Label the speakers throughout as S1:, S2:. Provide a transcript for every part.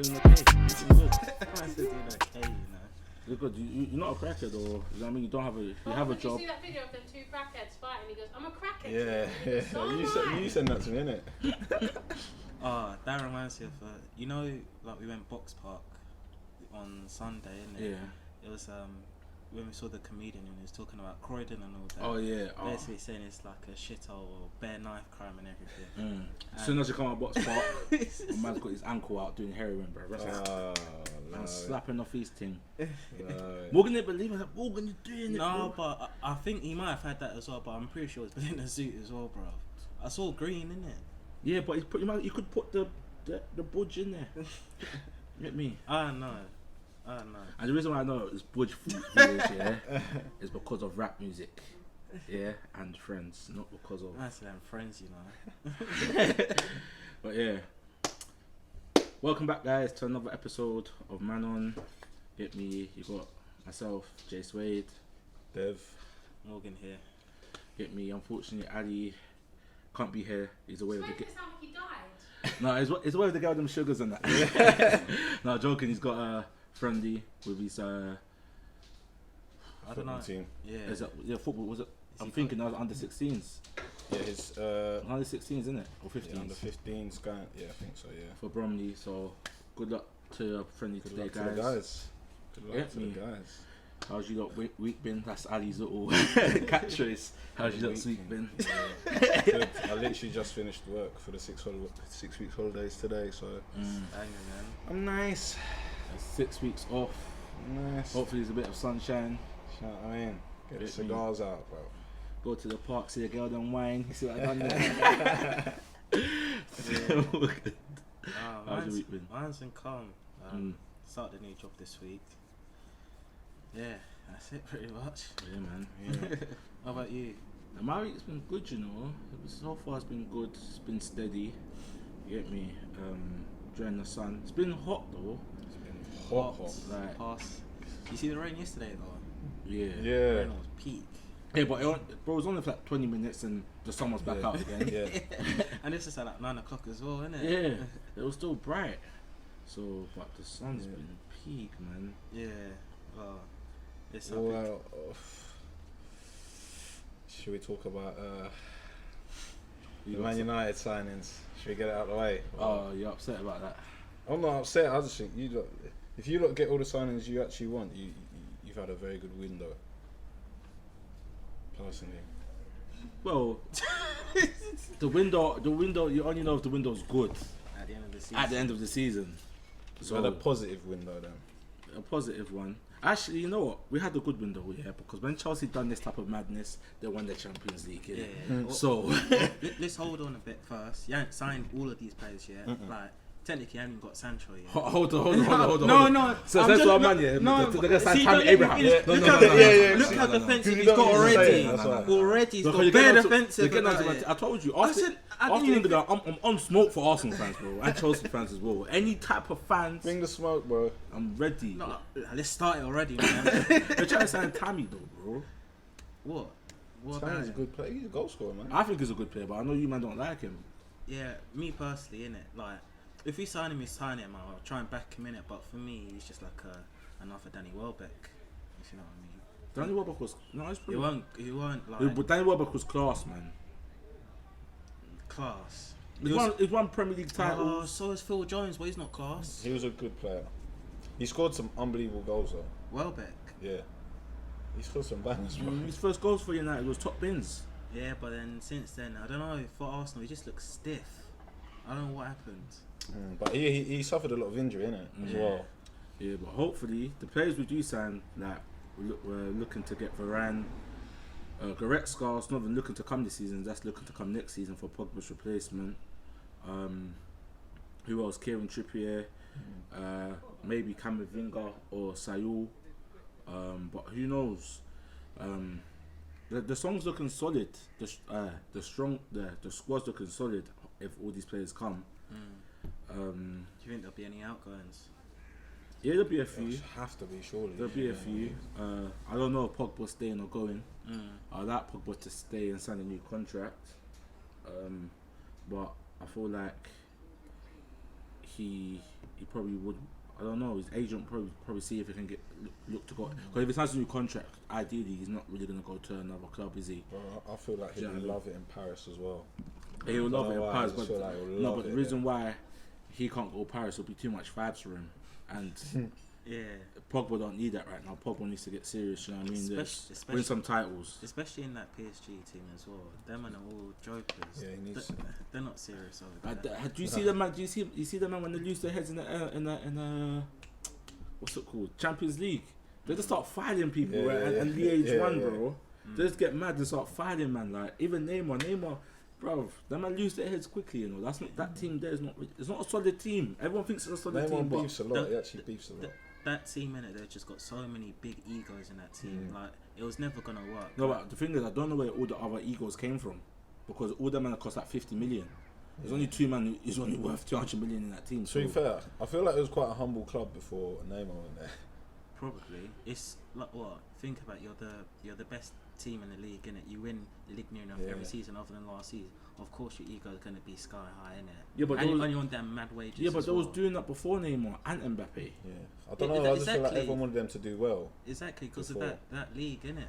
S1: doing okay. You're good.
S2: I'm still doing okay, you know.
S1: You're good. You're not a crackhead, or you know what I mean? You don't have a. You have a
S3: Did
S1: job.
S3: you see that video of them two crackheads fighting? He goes, "I'm a crackhead."
S4: Yeah.
S3: So
S4: You sent that to me, innit?
S2: That reminds me of you know, like we went Box Park on Sunday, innit?
S1: Yeah.
S2: It was when we saw the comedian and he was talking about Croydon and all that.
S1: Oh yeah.
S2: Basically saying it's like a shithole or bare knife crime and everything.
S1: As soon as you come out Box Park, a man's got his ankle out doing heroin, bro. And slapping off his thing. Morgan didn't believe it. Morgan, you're doing it.
S2: No,
S1: bro.
S2: but I think he might have had that as well. But I'm pretty sure it's been in a suit as well, bro. I saw green, innit?
S1: Yeah, but you could put the budge in there. Get me?
S2: I know.
S1: And the reason why I know it's budge videos, yeah, is because of rap music, yeah, and Friends, not because of.
S2: That's them Friends, you know.
S1: But yeah, welcome back, guys, to another episode of Man On. Get me? You got myself, Jay Swade,
S4: Dev,
S2: Morgan here.
S1: Get me? Unfortunately, Ali can't be here. He's away with the.
S3: it sound like he died.
S1: No, he's away with the girl with them sugars and that. No, joking. He's got a friendly with his
S2: I don't know.
S4: team.
S2: Yeah.
S1: Football was it? I'm thinking that was under 16s.
S4: Yeah, his
S1: Under 16s, isn't it? Or 15s?
S4: yeah, under 15s guy. Yeah, I think so. Yeah.
S1: For Bromley. So good luck to your friendly
S4: Good
S1: today,
S4: luck
S1: guys.
S4: to the guys. Good luck to the
S1: Yeah.
S4: guys.
S1: How's you lot week been? That's Ali's little catchtrace. How's you lot week been?
S4: Yeah. Good. I literally just finished work for the 6 weeks holidays today, so
S2: Hang on, man.
S4: I'm nice.
S1: 6 weeks off.
S4: Nice.
S1: Hopefully there's a bit of sunshine.
S4: You know what I mean? Get the
S1: Get
S4: cigars out, bro.
S1: Go to the park, see a girl and wine. You see what I done there? How's your week been?
S2: Mine's been calm. Started a new job this week. Yeah, that's it pretty much.
S1: Yeah, man.
S4: Yeah.
S2: How about you?
S1: And my week's been good, you know. So far it's been good. It's been steady. You get me? Enjoying the sun. It's been hot though.
S4: It's been hot.
S1: Like,
S2: Pass. You see the rain yesterday though?
S1: yeah.
S2: The
S4: Yeah.
S2: rain was peak.
S1: Yeah, but it was only for like 20 minutes and the sun was back
S4: Yeah.
S1: out again.
S4: Yeah.
S2: And this is at like 9 o'clock as well, isn't it?
S1: Yeah, it was still bright. So, but the sun's been peak, man.
S2: Yeah. Well, it's
S4: Well, should we talk about the Man United signings? Should we get it out of the way?
S1: Oh, you're upset about that?
S4: I'm not upset. I just think if you get all the signings you actually want, you've had a very good window. Personally.
S1: Well, the window. You only know if the window's good
S2: at the end of the season.
S1: at the end of the season.
S4: So had a positive window then.
S1: A positive one. Actually, you know what? We had a good window here because when Chelsea done this type of madness, they won the Champions League.
S2: Yeah.
S1: So
S2: Let's hold on a bit first. You haven't signed all of these players yet. Like technically, you haven't even got Sancho yet.
S1: hold on.
S2: No.
S1: So
S2: I'm
S1: that's
S2: just-
S1: what I'm on here.
S2: No,
S1: They're gonna sign
S2: see,
S1: Tammy
S2: don't let me
S1: Abraham.
S2: finish.
S1: No,
S2: Look
S1: no,
S2: how
S1: no, no,
S2: look
S1: no,
S2: how
S1: no, no.
S2: defensive
S4: You
S2: he's
S4: don't
S2: got
S4: even
S2: already.
S4: say it, that's why.
S2: Already, he's
S1: Because
S2: got
S1: you're
S2: bare
S1: getting onto-
S2: defensive.
S1: you're getting onto
S2: about
S1: my-
S2: it.
S1: I told you.
S2: I said- I
S1: Arsenal
S2: didn't
S1: nigga, I'm on smoke for Arsenal fans, bro, and Chelsea fans as well. Any type of fans,
S4: Bring the smoke, bro.
S1: I'm ready.
S2: No, let's start it already, man.
S1: They're trying to sign Tammy though, bro.
S2: What? What
S4: Tammy's
S2: guy?
S4: a good player. He's a goal scorer, man.
S1: I think he's a good player, but I know you man don't like him.
S2: Yeah, me personally, innit? Like, if we sign him, I'll try and back him in it. But for me, he's just like another Danny Welbeck. If you know what I mean.
S1: Danny Welbeck was it's
S2: He
S1: pretty.
S2: won't like
S1: But Danny Welbeck was class, man.
S2: class.
S1: He's won Premier League
S2: Oh,
S1: titles.
S2: so is Phil Jones, but he's not class.
S4: He was a good player. He scored some unbelievable goals though.
S2: Welbeck.
S4: Yeah. He scored some bangers, bro.
S1: His first goals for United was top bins.
S2: Yeah, but then since then, I don't know. For Arsenal, he just looks stiff. I don't know what happened.
S4: But he suffered a lot of injury, innit? As well.
S1: Yeah, but hopefully the players we do sign, like we're looking to get Varane. Goretzka's not even looking to come this season. That's looking to come next season for Pogba's replacement. Who else? Kieran Trippier. Maybe Camavinga or Sayul. But who knows? The song's looking solid. The squad's looking solid if all these players come.
S2: Do you think there'll be any outgoings?
S1: Yeah, there'll be a few.
S4: There have to be, surely.
S1: There'll be a few. I don't know if Pogba's staying or going. I'd like Pogba to stay and sign a new contract. But I feel like he he probably would. I don't know. His agent probably see if he can look to go. Because if he signs a new contract, ideally he's not really gonna go to another club, is he?
S4: Bro, I feel like he
S1: Yeah,
S4: would love it in Paris as well.
S1: He will love it in
S4: why, I
S1: Paris,
S4: just
S1: but
S4: feel like he'll
S1: no.
S4: love
S1: But the
S4: it
S1: reason why he can't go to Paris will be too much vibes for him, and
S2: Yeah.
S1: Pogba don't need that right now. Pogba needs to get serious. You know what I mean?
S2: Especially-
S1: Win some titles.
S2: Especially in that PSG team as well. Them and are all jokers.
S4: Yeah, he needs.
S2: They're not serious over that.
S1: Do you see the man? Do you see the man when they lose their heads in the what's it called? Champions League. They just start fighting people,
S4: Yeah,
S1: right?
S4: yeah,
S1: And
S4: yeah.
S1: Liège
S4: Yeah,
S1: won,
S4: yeah.
S1: bro. They just get mad and start fighting, man. Like even Neymar, bro. That man lose their heads quickly, you know. That's not that team. There is not. It's not a solid team. Everyone thinks it's a solid team,
S4: Neymar
S1: but
S4: beefs a lot. He actually beefs a lot.
S2: That team in it, they've just got so many big egos in that team. Like it was never gonna work.
S1: no. But the thing is, I don't know where all the other egos came from, because all the men cost like 50 million. There's only two men who's only worth 200 million in that team.
S4: To be fair, I feel like it was quite a humble club before Neymar went there.
S2: Probably. It's like what? Think about you're the best team in the league, innit? You win the league near enough
S4: Yeah.
S2: every season other than last season. Of course your ego is gonna be sky high, innit?
S1: Yeah, but
S2: and
S1: those-
S2: you're on damn mad wages.
S1: Yeah, but
S2: as
S1: they was
S2: well.
S1: doing that before Neymar and Mbappe.
S4: Yeah, I don't
S2: Yeah,
S4: know. I just feel like
S2: exactly.
S4: everyone wanted them to do well.
S2: Exactly, because of
S4: before.
S2: that league, innit?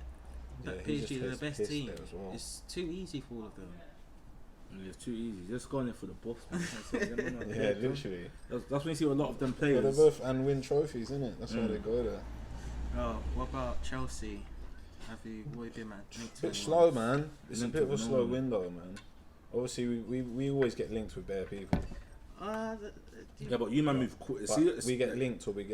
S2: That
S4: Yeah, he just
S2: PSG, they're the
S4: gets
S2: best
S4: pissed
S2: team.
S4: there as well.
S2: It's too easy for all of them.
S1: Yeah, it's too easy. Just go in there for the boss. Man.
S4: Yeah, literally.
S1: That's when you see a lot of them
S4: But they
S1: players.
S4: both and win trophies, isn't it? That's why they go there.
S2: Oh, what about Chelsea? What have you been linked to?
S4: Bit
S2: anyone?
S4: slow, man. It's a
S1: Linked
S4: bit of a
S1: with
S4: slow
S1: no one.
S4: window, man. Obviously, we always get linked with bare people.
S1: Yeah, but you man move quick.
S4: But
S1: See, it's-
S4: we get linked, or we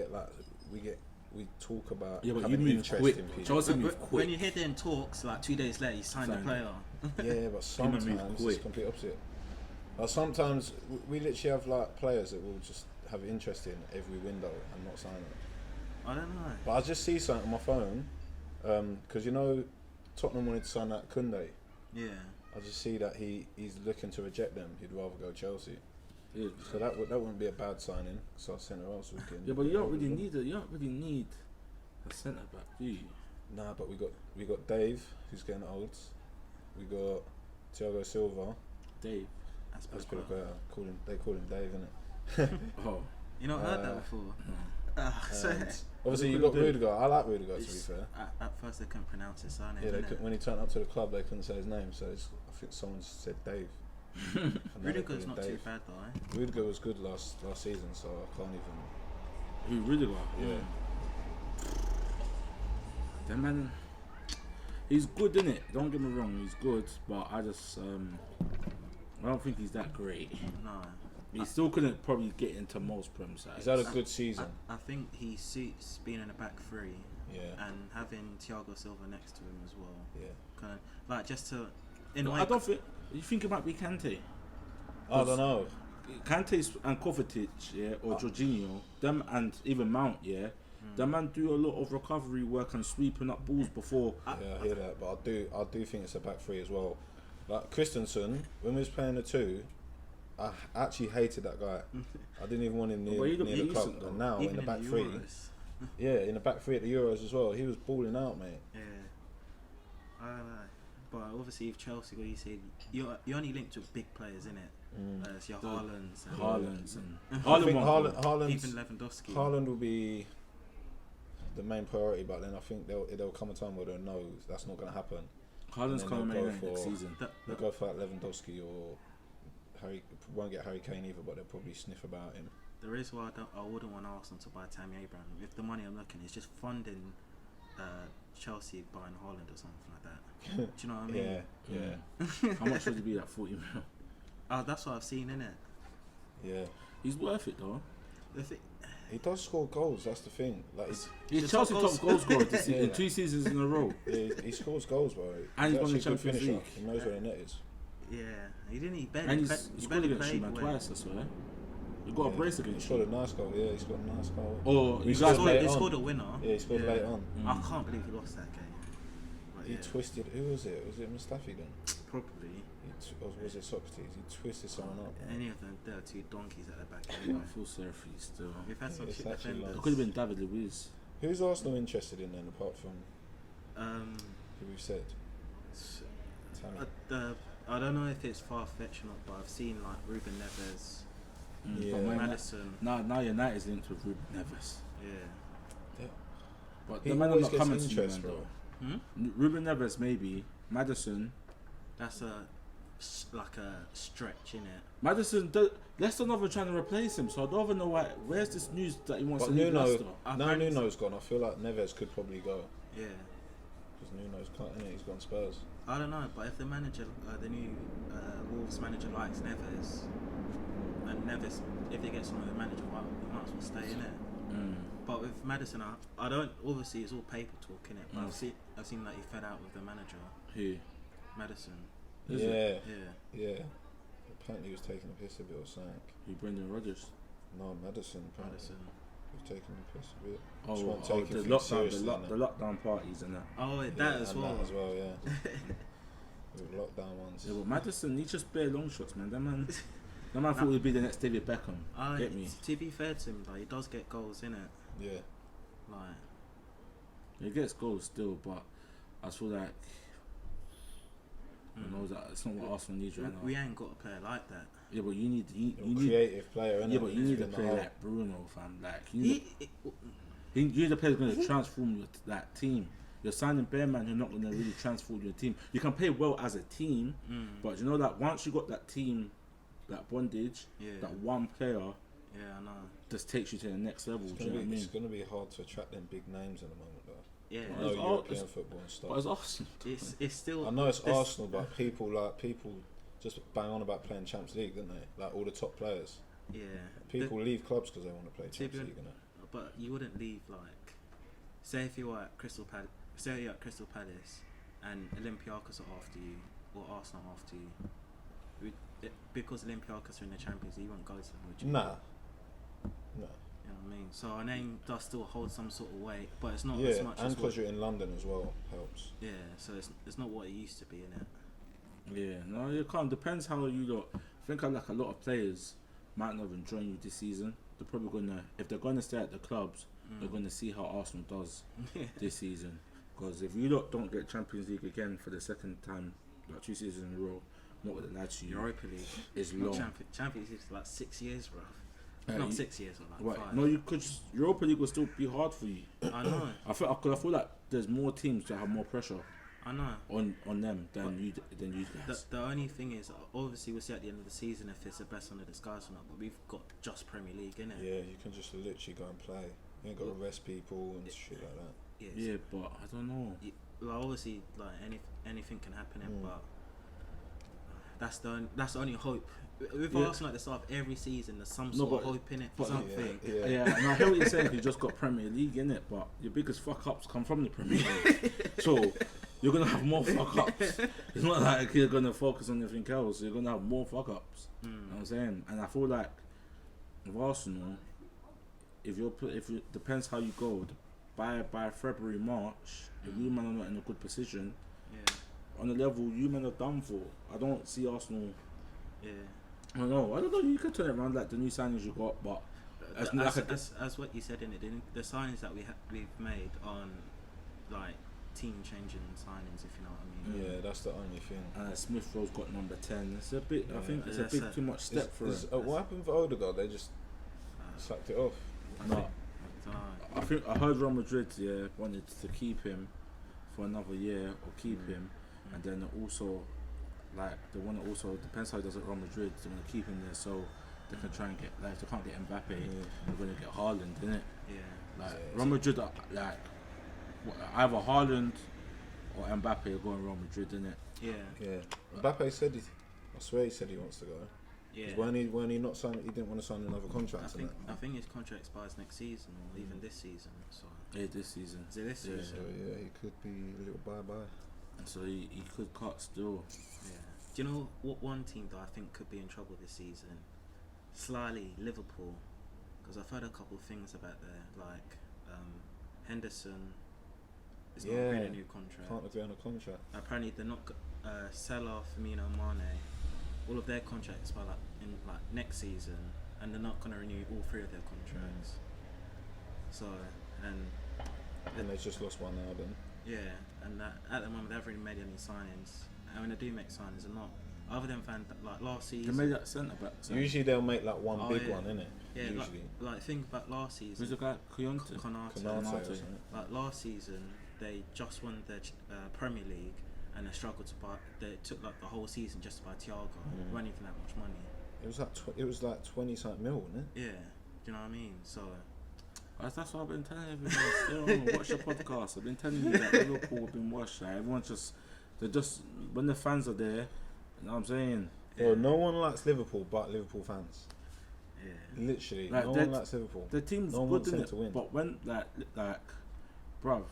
S4: talk about
S1: Yeah, but you
S4: having
S1: move
S4: interest
S1: quick.
S4: in people.
S1: Chelsea
S2: When,
S1: move
S2: when
S1: quick.
S2: you hear them talks, like 2 days later, you sign the
S1: Sign.
S2: player.
S4: Yeah, but sometimes
S1: move
S4: it's
S1: quick.
S4: complete opposite. Like sometimes we literally have like players that will just have interest in every window and not sign it.
S2: I don't know.
S4: But I just see something on my phone, because you know Tottenham wanted to sign that Koundé.
S2: Yeah.
S4: I just see that he's looking to reject them. He'd rather go Chelsea.
S1: Yeah.
S4: So that wouldn't be a bad signing. So centre else we can.
S1: Yeah, but you don't really need a centre back, do you?
S4: Nah, but we got Dave, who's getting old. We got Thiago Silva.
S1: Dave.
S4: Let's put it better. They call him Dave, innit?
S1: Oh.
S2: You not heard that before?
S1: No.
S2: So,
S4: And obviously you got
S1: Dave.
S4: Rudiger. I like Rudiger, to be
S2: it's-
S4: fair.
S2: at first they couldn't pronounce his surname.
S4: Yeah,
S2: innit?
S4: when he turned up to the club, they couldn't say his name, so I think someone said Dave. And now they call
S2: Rudiger's
S4: him
S2: not too
S4: Dave.
S2: bad though, eh?
S4: Rudiger was good last season, so I can't even.
S1: Who Rudiger?
S4: Yeah.
S1: That man, he's good, innit? Don't get me wrong, he's good, but I don't think he's that great.
S2: No.
S1: He still couldn't probably get into most Prem sides.
S4: He's had a good season.
S2: I think he suits being in the back three
S4: Yeah.
S2: and having Thiago Silva next to him as well.
S4: Yeah.
S2: Kind of like just to.
S1: I don't think. You think it might be Kante?
S4: I don't know.
S1: Kante's and Kovacic, yeah, or Jorginho, them and even Mount, yeah. The man do a lot of recovery work and sweeping up balls before.
S4: Yeah, I hear that, but I do think it's a back three as well. Like Christensen, when we was playing the two, I actually hated that guy. I didn't even want him
S1: But
S4: near,
S1: he looked
S4: near the club.
S1: decent, though.
S4: And now
S2: Even
S4: in the back
S2: Euros.
S4: three, yeah, in the back three at the Euros as well, he was balling out, mate.
S2: Yeah. I don't know. But obviously, if Chelsea, what you said, you're only linked with big players, innit? It's your
S1: The-
S2: Haalands and
S1: Haaland's and
S4: I
S1: Haaland
S4: think
S1: won't go.
S4: Haaland's
S2: even Lewandowski.
S4: Haaland will be the main priority, but then I think there'll come a time where they'll know that's not going to happen.
S1: Haaland's
S4: and then
S1: coming
S4: they'll go
S1: in next
S4: for-
S1: season.
S4: They'll go for like Lewandowski or Harry. Won't get Harry Kane either, but they'll probably sniff about him.
S2: The reason why I wouldn't want Arsenal to buy Tammy Abraham, if the money I'm looking is just funding Chelsea buying Haaland or something like that. Do you know what I mean?
S4: Yeah.
S1: How much would it be at 40 mil?
S2: That's what I've seen, innit?
S4: Yeah.
S1: He's worth it though.
S2: The thi-
S4: He does score goals. That's the thing. Like
S1: He's
S2: The
S1: Chelsea
S2: top
S1: top
S2: goals-
S1: goal scorer this
S4: Yeah.
S1: in 2 seasons in a row.
S4: he scores goals, bro.
S1: And he's won the
S4: actually a good
S1: Champions
S4: finisher.
S1: League.
S4: He knows where the net is.
S2: yeah, he didn't. He barely,
S1: And
S2: he
S1: he's scored
S2: barely
S1: against you,
S2: played
S1: man,
S2: well.
S1: twice, I swear. He got a
S4: Yeah.
S1: brace
S4: He
S1: against
S4: scored
S1: you.
S4: a nice goal. Yeah, he scored a nice goal.
S1: Or
S4: He
S1: you
S4: scored
S1: guys
S4: late
S2: He
S4: on.
S2: scored a winner.
S4: Yeah, he scored late on.
S2: I can't believe he lost that game. But
S4: He
S2: yeah,
S4: twisted. Who was it? Was it Mustafi then?
S2: probably.
S4: Or was it Socrates? He twisted someone up.
S2: Any of them, there are two donkeys at the back.
S1: I
S2: Anyway.
S1: feel sorry for you still.
S2: We've had some
S4: It's
S2: shit
S4: actually
S2: defenders.
S1: It could have been David Luiz.
S4: Who's Arsenal interested in then, apart from who we've said? Tammy.
S2: I don't know if it's far fetched or not, but I've seen like Ruben Neves.
S4: Yeah.
S1: But when
S2: Madison.
S1: now United's linked with Ruben Neves.
S2: Yeah.
S1: But
S4: He
S1: the man I'm
S4: always
S1: not
S4: gets
S1: coming to you,
S4: interest,
S1: man,
S4: bro.
S1: though. Ruben Neves maybe. Madison.
S2: That's like a stretch, innit?
S1: Madison, Leicester never trying to replace him, so I don't even know why. Where's this news that he wants
S4: But
S1: to leave
S4: Nuno,
S1: Leicester?
S4: now Nuno's gone, I feel like Neves could probably go.
S2: Yeah.
S4: Because Nuno's cutting it, he's gone Spurs.
S2: I don't know, but if the manager, the new Wolves manager likes Neves, and Neves, if they get someone the manager, well, he might as well stay in it. But with Madison, I don't. Obviously, it's all paper talk, innit? But I've seen like he fed out with the manager.
S1: Who?
S2: Madison.
S1: Is
S4: Yeah,
S1: it?
S2: Yeah.
S4: Apparently he was taking a piss a bit or something.
S1: Who? Brendan Rodgers.
S4: No, Madison. Apparently.
S2: Madison.
S4: He was taking a piss a bit.
S1: Oh,
S4: Just weren't taking
S1: the
S4: things
S1: lockdown,
S4: seriously,
S1: the lockdown parties and that.
S2: Oh,
S4: Yeah,
S2: that as
S4: and
S2: well.
S4: That as well, yeah. With lockdown ones.
S1: Yeah, but Madison, he just bare long shots, man. That man thought he'd be the next David Beckham. Get me?
S2: To be fair to him, like, he does get goals, innit?
S4: Yeah.
S2: Like,
S1: He gets goals still, but I feel like I know that it's not what Arsenal needs right now.
S2: we ain't got a player like that.
S1: Yeah, but you need
S4: Creative player, innit?
S1: yeah, but you need a
S4: In the
S1: player
S4: hole.
S1: like Bruno, fam. Like you need a player who's going to transform that team. You're signing bare man who're not going to really transform your team. You can play well as a team, but you know that once you got that team, that bondage, that one player
S2: Yeah, I know.
S1: just takes you to the next level. Do you know what I mean?
S4: It's going to be hard to attract them big names at the moment, though.
S2: Yeah.
S4: I know
S1: It's
S4: European football and stuff.
S1: But it's Arsenal.
S2: It's still.
S4: I know it's Arsenal, but people just bang on about playing Champions League, don't they? Like all the top players.
S2: Yeah.
S4: People leave clubs because they want to play Champions League, innit?
S2: But you wouldn't leave like, say if you were at Crystal Palace, and Olympiacos are after you or Arsenal are after you, because Olympiacos are in the Champions League, you won't go to them, would you?
S4: Nah.
S2: You know what I mean? So our name does still hold some sort of weight, but it's not
S4: Yeah,
S2: as much
S4: and
S2: as
S4: because you're in London as well helps.
S2: yeah. So it's not what it used to be, innit?
S1: Yeah, no, you can't. Depends how you look. I think like a lot of players might not even join you this season. They're probably gonna, if they're gonna stay at the clubs, they're gonna see how Arsenal does this season. Because if you don't get Champions League again for the second time, like 2 seasons in a row, not with the lads to you,
S2: Europa League
S1: is long.
S2: Champions League is like 6 years, bro.
S1: Yeah,
S2: Not
S1: you-
S2: 6 years, or like 5.
S1: No, you could. Europa League will still be hard for you.
S2: I know.
S1: I feel like there's more teams that have more pressure
S2: I know.
S1: on them than you guys.
S2: The only thing is, obviously, we'll see at the end of the season if it's the best under disguise or not. But we've got just Premier League, innit?
S4: Yeah, you can just literally go and play. You ain't got to rest people and shit like that.
S1: Yeah, but I don't know.
S2: Well, obviously, like anything can happen, but that's the only hope. With Arsenal at the start of every season, there's some sort of hope in it for something.
S1: Yeah, and I hear what you're saying. You just got Premier League in it, but your biggest fuck ups come from the Premier League. So you're gonna have more fuck ups. It's not like you're gonna focus on anything else. You're gonna have more fuck ups. You know what I'm saying? And I feel like with Arsenal, if you depends how you go, by February, March, if you man are not in a good position, on the level you men are done for. I don't see Arsenal.
S2: Yeah.
S1: I don't know. You could turn it around like the new signings you got, but
S2: as what you said in it, the signings that we've made on like team changing signings, if you know what I mean.
S4: Yeah, that's the only thing.
S1: Smith Rowe's got number 10. It's a bit. I think it's a bit too much step for him.
S4: What happened for Odegaard? They just sucked it off.
S1: No, I think I heard Real Madrid wanted to keep him for another year or keep him, and then also like they want to also depends how he does at Real Madrid. They want to keep him there so they can try and get if they can't get Mbappe, they're going to get Haaland, innit?
S2: Yeah.
S1: Like Real Madrid, like either Haaland or Mbappe are going Real Madrid, innit?
S2: Yeah.
S4: Mbappe said I swear he said he wants to go.
S2: Yeah.
S4: When he not signed, he didn't want to sign another contract.
S2: I think his contract expires next season or even this season. So
S1: Yeah, this season.
S2: is it this season?
S4: So yeah, he could be a little bye.
S1: So he could cut still.
S2: Yeah. Do you know what one team that I think could be in trouble this season? Slightly Liverpool, because I've heard a couple of things about there, like Henderson is not agreeing a new contract.
S4: Can't agree on a contract.
S2: Apparently they're not. Salah, Firmino, Mane, all of their contracts expire in next season, and they're not going to renew all 3 of their contracts. So
S4: And they just lost one now then.
S2: yeah, and that, at the moment they haven't really made any signings. And when they do make signings, they're not. other than like last
S1: They
S2: season.
S1: made that centre back.
S4: Usually they'll make like one
S2: Oh,
S4: big
S2: yeah.
S4: one, innit?
S2: Yeah,
S4: Usually.
S2: like think about last
S1: Who's
S2: season.
S1: the guy? Koyonte.
S2: Konate.
S4: Konate or
S1: Konate.
S4: something.
S2: Like last season, they just won the Premier League and they struggled to buy. They took like the whole season just to buy Thiago. Weren't even that much money.
S4: It was like 20 something mil, wasn't it?
S2: Yeah, do you know what I mean? So
S1: That's what I've been telling everyone. Still, watch the podcast. I've been telling you that Liverpool have been washed. Like, everyone's they're just when the fans are there. You know what I'm saying?
S4: Well, no one likes Liverpool but Liverpool fans.
S2: yeah,
S4: Literally,
S1: Like,
S4: no one likes Liverpool.
S1: The team's
S4: No one
S1: good,
S4: wants
S1: isn't
S4: them
S1: it?
S4: to win.
S1: But when bruv,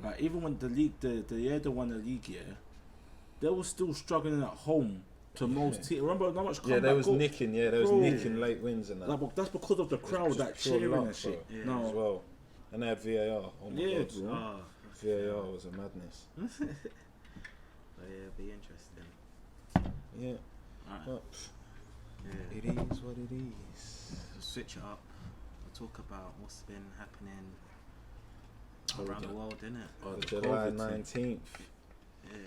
S1: like even when the league, the year they won the league, they were still struggling at home to most teams. Remember how much?
S4: Yeah,
S1: comeback goal?
S4: they was
S1: Bro.
S4: nicking late wins and that.
S1: Like, but that's because of the crowd
S4: just
S1: that
S4: pure
S1: cheering
S4: luck,
S1: and shit.
S2: bro. Yeah.
S1: No,
S4: as well. And they had VAR. Oh my
S1: yeah,
S4: god.
S1: bro.
S2: oh,
S4: VAR was a madness.
S2: so yeah, it'll be interesting.
S4: Yeah.
S2: Alright,
S4: But
S2: yeah.
S4: it is what it is.
S2: We'll switch it up. We'll talk about what's been happening around the world, innit?
S1: Oh,
S4: The
S1: the
S4: July
S1: COVID thing.
S4: 19th.
S2: Yeah.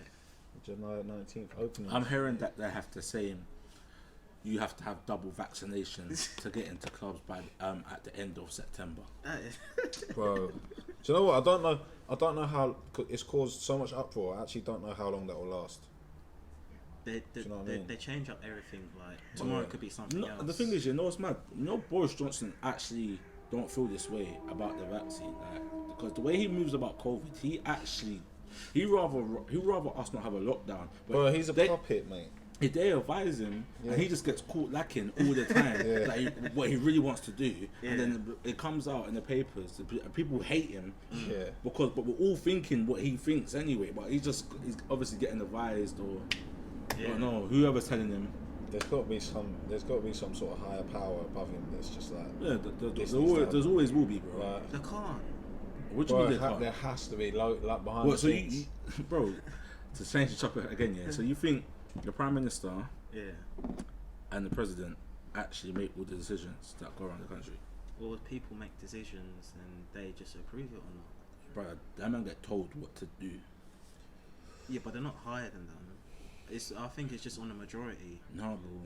S4: July 19th opening.
S1: I'm hearing that they have to say you have to have double vaccinations to get into clubs by at the end of September.
S4: Bro, do you know what? I don't know how it's caused so much uproar. I actually don't know how long that will last.
S2: They
S4: you know what I mean?
S2: they change up everything. Like tomorrow
S4: Yeah.
S2: could be something
S1: No,
S2: else.
S1: the thing is, what's mad? Boris Johnson actually don't feel this way about the vaccine, like, because the way he moves about COVID, he rather us not have a lockdown. But
S4: Bro, he's a
S1: they,
S4: puppet, mate.
S1: they advise him,
S4: Yeah.
S1: and he just gets caught lacking all the time.
S4: Yeah.
S1: Like what he really wants to do,
S2: Yeah.
S1: and then it comes out in the papers. And people hate him
S4: Yeah.
S1: but we're all thinking what he thinks anyway. But he's obviously getting advised, or I don't know, whoever's telling him.
S4: There's got to be some sort of higher power above him that's just like.
S1: Yeah,
S4: This
S1: there's always will be, bro.
S4: Like,
S2: They can't.
S1: What do you
S4: bro,
S1: mean they can't?
S4: there has to be like behind
S1: What,
S4: the
S1: so
S4: scenes.
S1: bro, to change the topic again, yeah. So you think the Prime Minister
S2: Yeah.
S1: and the President actually make all the decisions that go around the country?
S2: Or people make decisions and they just approve it or not.
S1: Bro, that man get told what to do.
S2: Yeah, but they're not higher than them. I think it's just on the majority.
S1: No, bro.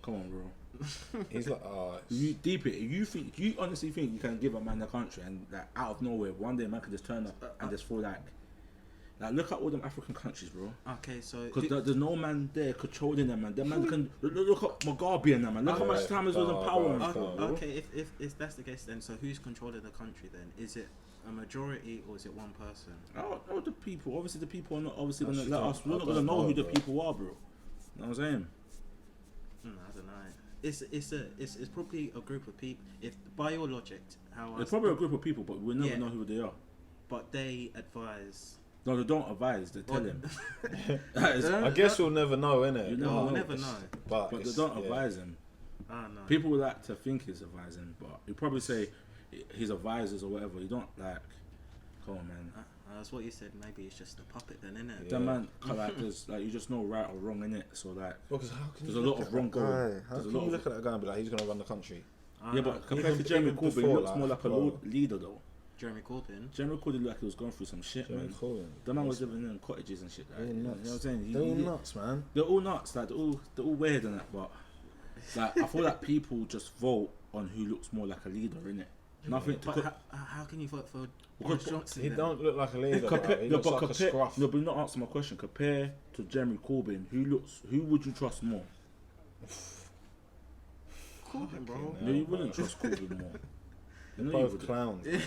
S1: Come on, bro.
S4: He's like,
S1: You deep it. You honestly think you can give a man the country and like out of nowhere one day a man can just turn up and just feel like look at all them African countries, bro.
S2: Okay, so
S1: Because there's no man there controlling them, man. Them man can look at Mugabe and them, man. Look how much time he was in power.
S4: bro.
S1: and stuff, bro.
S2: okay, if that's the case, then so who's controlling the country then? Is it a majority or is it one person?
S1: I don't know the people. Obviously, the people are not obviously going to
S4: Actually,
S1: let us. We're
S4: I
S1: not going to
S4: don't
S1: know
S4: know,
S1: who the
S4: bro.
S1: people are, bro. You know what I'm saying?
S2: I don't know. It's probably a group of people. If by your logic,
S1: It's probably a group of people, but we'll never
S2: Yeah.
S1: know who they are.
S2: but they advise.
S1: No, they don't advise. They tell him.
S4: I guess we'll never know, innit?
S1: You
S2: No,
S1: know,
S2: we'll never know.
S4: But
S1: But they
S4: it's-
S1: don't
S4: yeah.
S1: advise him.
S2: Ah no.
S1: People would like to think he's advising, but you probably say his advisors or whatever. You don't like. Come on, man.
S2: That's what you said. Maybe it's just a puppet then, innit?
S4: Yeah.
S1: That man, like, there's like you just know right or wrong in it. So like,
S4: Because how can
S1: There's
S4: you
S1: a
S4: look
S1: lot
S4: at
S1: of wrong
S4: that guy?
S1: going.
S4: How
S1: There's a
S4: can
S1: lot
S4: you
S1: of-
S4: look at that guy and be like, he's gonna run the country?
S1: yeah, but compared to
S4: even
S1: Jeremy Corbyn, he
S4: before,
S1: looks more like a
S4: bro.
S1: leader though.
S2: Jeremy Corbyn.
S1: Jeremy Corbyn looked like he was going through some shit,
S4: Jeremy
S1: man.
S4: Corbyn.
S1: The man was living in cottages and shit. Like,
S4: They're all
S1: you know
S4: nuts.
S1: what I'm saying?
S4: They're all nuts, man.
S1: They're all nuts. Like they're all weird and that. But like, I feel like people just vote on who looks more like a leader, innit? Nothing to.
S2: But how can you vote for Boris Johnson?
S4: He
S2: then?
S4: don't look like a leader.
S1: Compare,
S4: He
S1: no,
S4: looks
S1: but
S4: like a
S1: compare,
S4: scruff.
S1: no, but you're not answering my question. Compare to Jeremy Corbyn, who would you trust more?
S2: Corbyn, bro.
S4: Fucking
S1: No,
S4: hell,
S1: you wouldn't
S4: bro.
S1: trust Corbyn more. You know you
S4: Both
S1: wouldn't.
S4: clowns. man.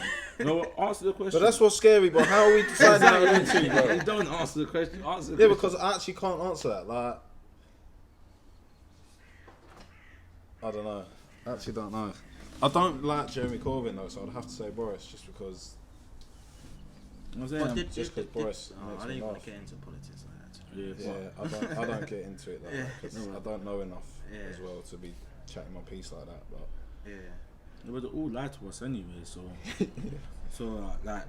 S1: No, answer the question.
S4: But that's what's scary. But how are we deciding how we're into,
S1: You
S4: bro?
S1: don't answer the question. Answer the
S4: Yeah,
S1: question.
S4: because I actually can't answer that. Like, I don't know. I actually don't know. I don't like Jeremy Corbyn though, so I'd have to say Boris just because.
S1: You know what
S2: But
S1: I'm saying?
S2: did-
S4: Just 'cause
S2: did-
S4: Boris
S2: oh,
S4: makes
S2: I
S4: me
S2: didn't want
S4: laugh.
S2: to get into politics like that.
S1: Yeah,
S4: Yeah, I don't get into it like
S2: Yeah.
S4: that 'cause I don't know enough
S2: Yeah.
S4: as well to be chatting my piece like that. But
S2: Yeah.
S1: They would all lie to us anyway, so like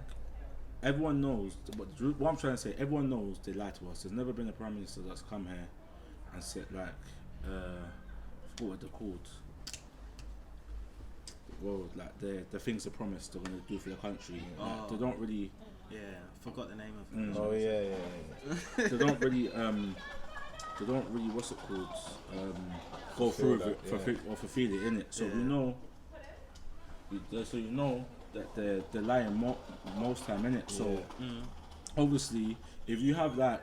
S1: everyone knows. But what I'm trying to say, everyone knows they lie to us. There's never been a prime minister that's come here and said like, I forgot what they're called. Well, like the things they promised they're gonna do for the country. Like, they don't really.
S2: Yeah. Forgot the name of it.
S4: oh yeah.
S1: They don't really they don't really go through
S4: that,
S1: it for feel it in it. So we know, so you know that they're lying most time in it. So obviously, if you have like,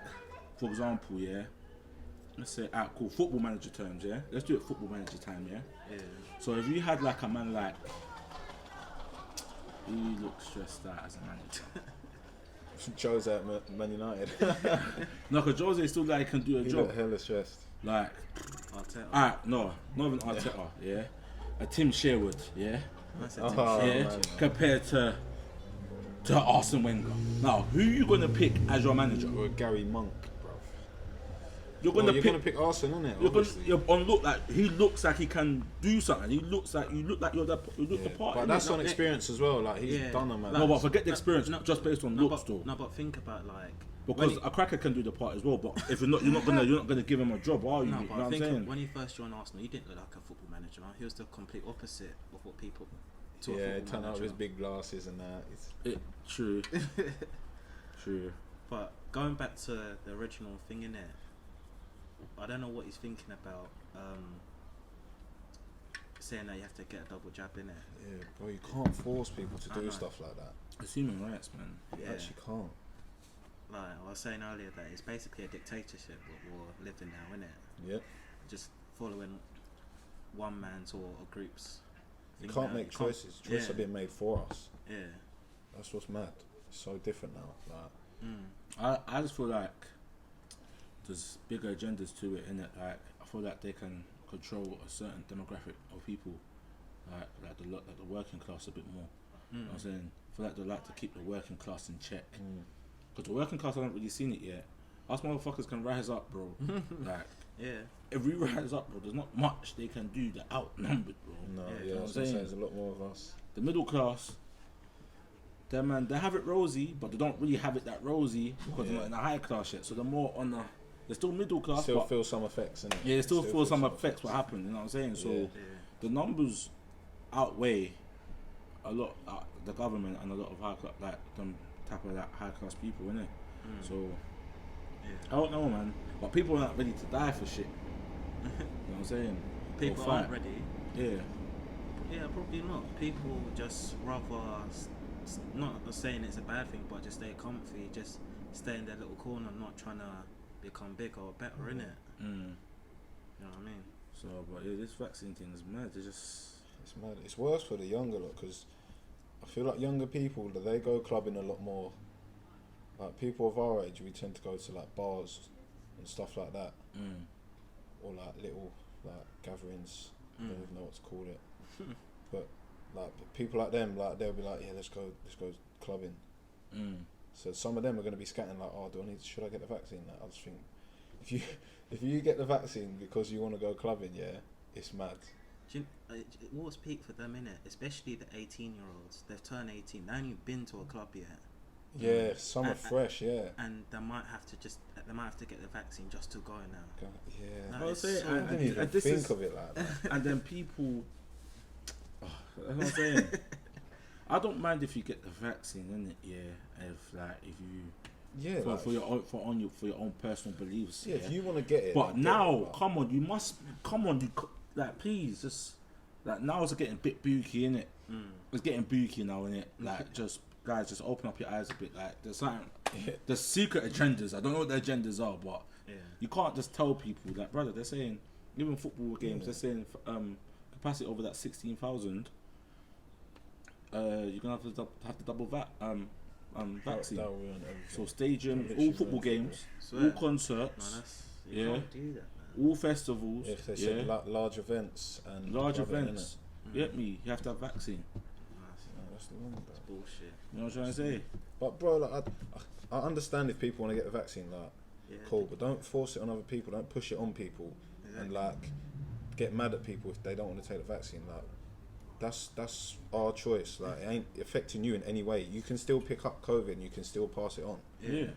S1: for example, let's say cool football manager terms, let's do it football manager time, So if you had like a man like, he looks stressed out as a manager.
S4: Jose at Man United.
S1: No, because Jose still like can do a
S4: He
S1: job.
S4: looked hella stressed.
S2: Arteta.
S1: No, not even Arteta, a Tim Sherwood,
S2: That's a
S4: Man.
S1: compared to Arsene Wenger. Now, who you gonna pick as your manager?
S4: Or Gary Monk, bro.
S1: You're gonna
S4: gonna pick Arsenal, innit?
S1: You're on look like he looks like he can do something. You look like you're the part.
S4: But that's on experience as well. Like he's done a man.
S1: No, but forget the experience. Just based on looks, though.
S2: No, but think about like
S1: because a cracker can do the part as well. But if you're not gonna give him a job, are you?
S2: No,
S1: You
S2: but
S1: know
S2: I
S1: what I'm
S2: think
S1: saying?
S2: when he first joined Arsenal, he didn't look like a football manager. Man. He was the complete opposite of what people. To a
S4: He
S2: football
S4: turned out with his
S2: manager.
S4: big glasses and that.
S1: True. True.
S2: But going back to the original thing in it, I don't know what he's thinking about. Saying that you have to get a double jab in it.
S4: Yeah, bro, you can't force people to do stuff like that.
S1: It's human rights, man.
S4: You actually can't.
S2: Like I was saying earlier, that it's basically a dictatorship what we're living now, isn't it?
S4: Yep.
S2: Just following one man's or groups.
S4: You
S2: thing
S4: can't
S2: now.
S4: make
S2: You can't-
S4: choices. Choices are being made for us.
S2: Yeah.
S4: That's what's mad. It's so different now. Like,
S1: I just feel like there's bigger agendas to it, innit? Like I feel like they can control a certain demographic of people, like the working class a bit more. You know what I'm saying? I feel like they like to keep the working class in check. Because the working class, I haven't really seen it yet. Us motherfuckers can rise up, bro. Like, if we rise up, bro, there's not much they can do. They're outnumbered, bro.
S4: no,
S2: Yeah,
S4: yeah, I
S1: you know
S4: was
S1: what I'm
S4: gonna say
S1: saying?
S4: there's a lot more of us.
S1: The middle class, they have it rosy, but they don't really have it that rosy because they're not in the high class yet. So they're more on the, they're still middle class,
S4: Still
S1: but
S4: feel some effects, innit?
S1: yeah, they still feel some effects what happened. You know what I'm saying? So
S4: Yeah.
S1: the numbers outweigh a lot the government and a lot of high class, like them type of like high class people, innit? So I don't know, man. But people aren't ready to die for shit. You know what I'm saying?
S2: People
S1: Or fight.
S2: aren't ready.
S1: Yeah.
S2: Yeah, probably not. People just rather not saying it's a bad thing, but just stay comfy, just stay in their little corner, not trying to become bigger or better, innit? You know what I mean?
S1: So, but yeah, this vaccine thing is mad. It's
S4: mad. It's worse for the younger lot because I feel like younger people, they go clubbing a lot more. Like people of our age, we tend to go to like bars and stuff like that, or like little like gatherings. I don't even know what to call it. But like people like them, like they'll be like, yeah, let's go clubbing. So some of them are going to be scatting like, oh, should I get the vaccine? Like, I just think if you get the vaccine because you want to go clubbing, yeah, it's mad.
S2: It was peak for them, innit? Especially the 18-year-olds. They've turned 18. They haven't even been to a club yet.
S4: Yeah, some are fresh, yeah.
S2: And they might have to get the vaccine just to go now.
S4: Yeah.
S2: No,
S1: I
S2: it's
S1: say,
S2: so
S4: I didn't even
S1: and this
S4: think
S1: is,
S4: of it like that.
S1: and then people. That's what I'm saying. I don't mind if you get the vaccine, innit? Yeah, if you for your own personal beliefs.
S4: Yeah, if you want to get it.
S1: But
S4: then
S1: now,
S4: get it,
S1: come on, like please, just like now it's getting a bit booky, innit? It's getting booky now, innit? Like just guys, just open up your eyes a bit. Like there's something, there's secret agendas. I don't know what the agendas are, but you can't just tell people that, brother. They're saying even football games, they're saying capacity over that 16,000. You're gonna have to double vaccine.
S4: That'll ruin everything.
S1: So stadiums,
S4: Literally
S1: all football
S4: ruin
S1: games,
S2: Swear.
S1: all concerts,
S2: You can't do that, man.
S1: all festivals,
S4: If they said large events and
S1: large
S4: clubbing,
S1: events. Get me? You have to have vaccine.
S4: That's the one, bro.
S2: That's bullshit.
S1: You know what I'm trying to say?
S4: But bro, like, I understand if people want to get the vaccine, like,
S2: Yeah.
S4: cool, but don't force it on other people. Don't push it on people, and like get mad at people if they don't want to take the vaccine. Like, that's our choice. Like, it ain't affecting you in any way. You can still pick up COVID and you can still pass it on.
S1: Yeah.
S2: You know
S4: Do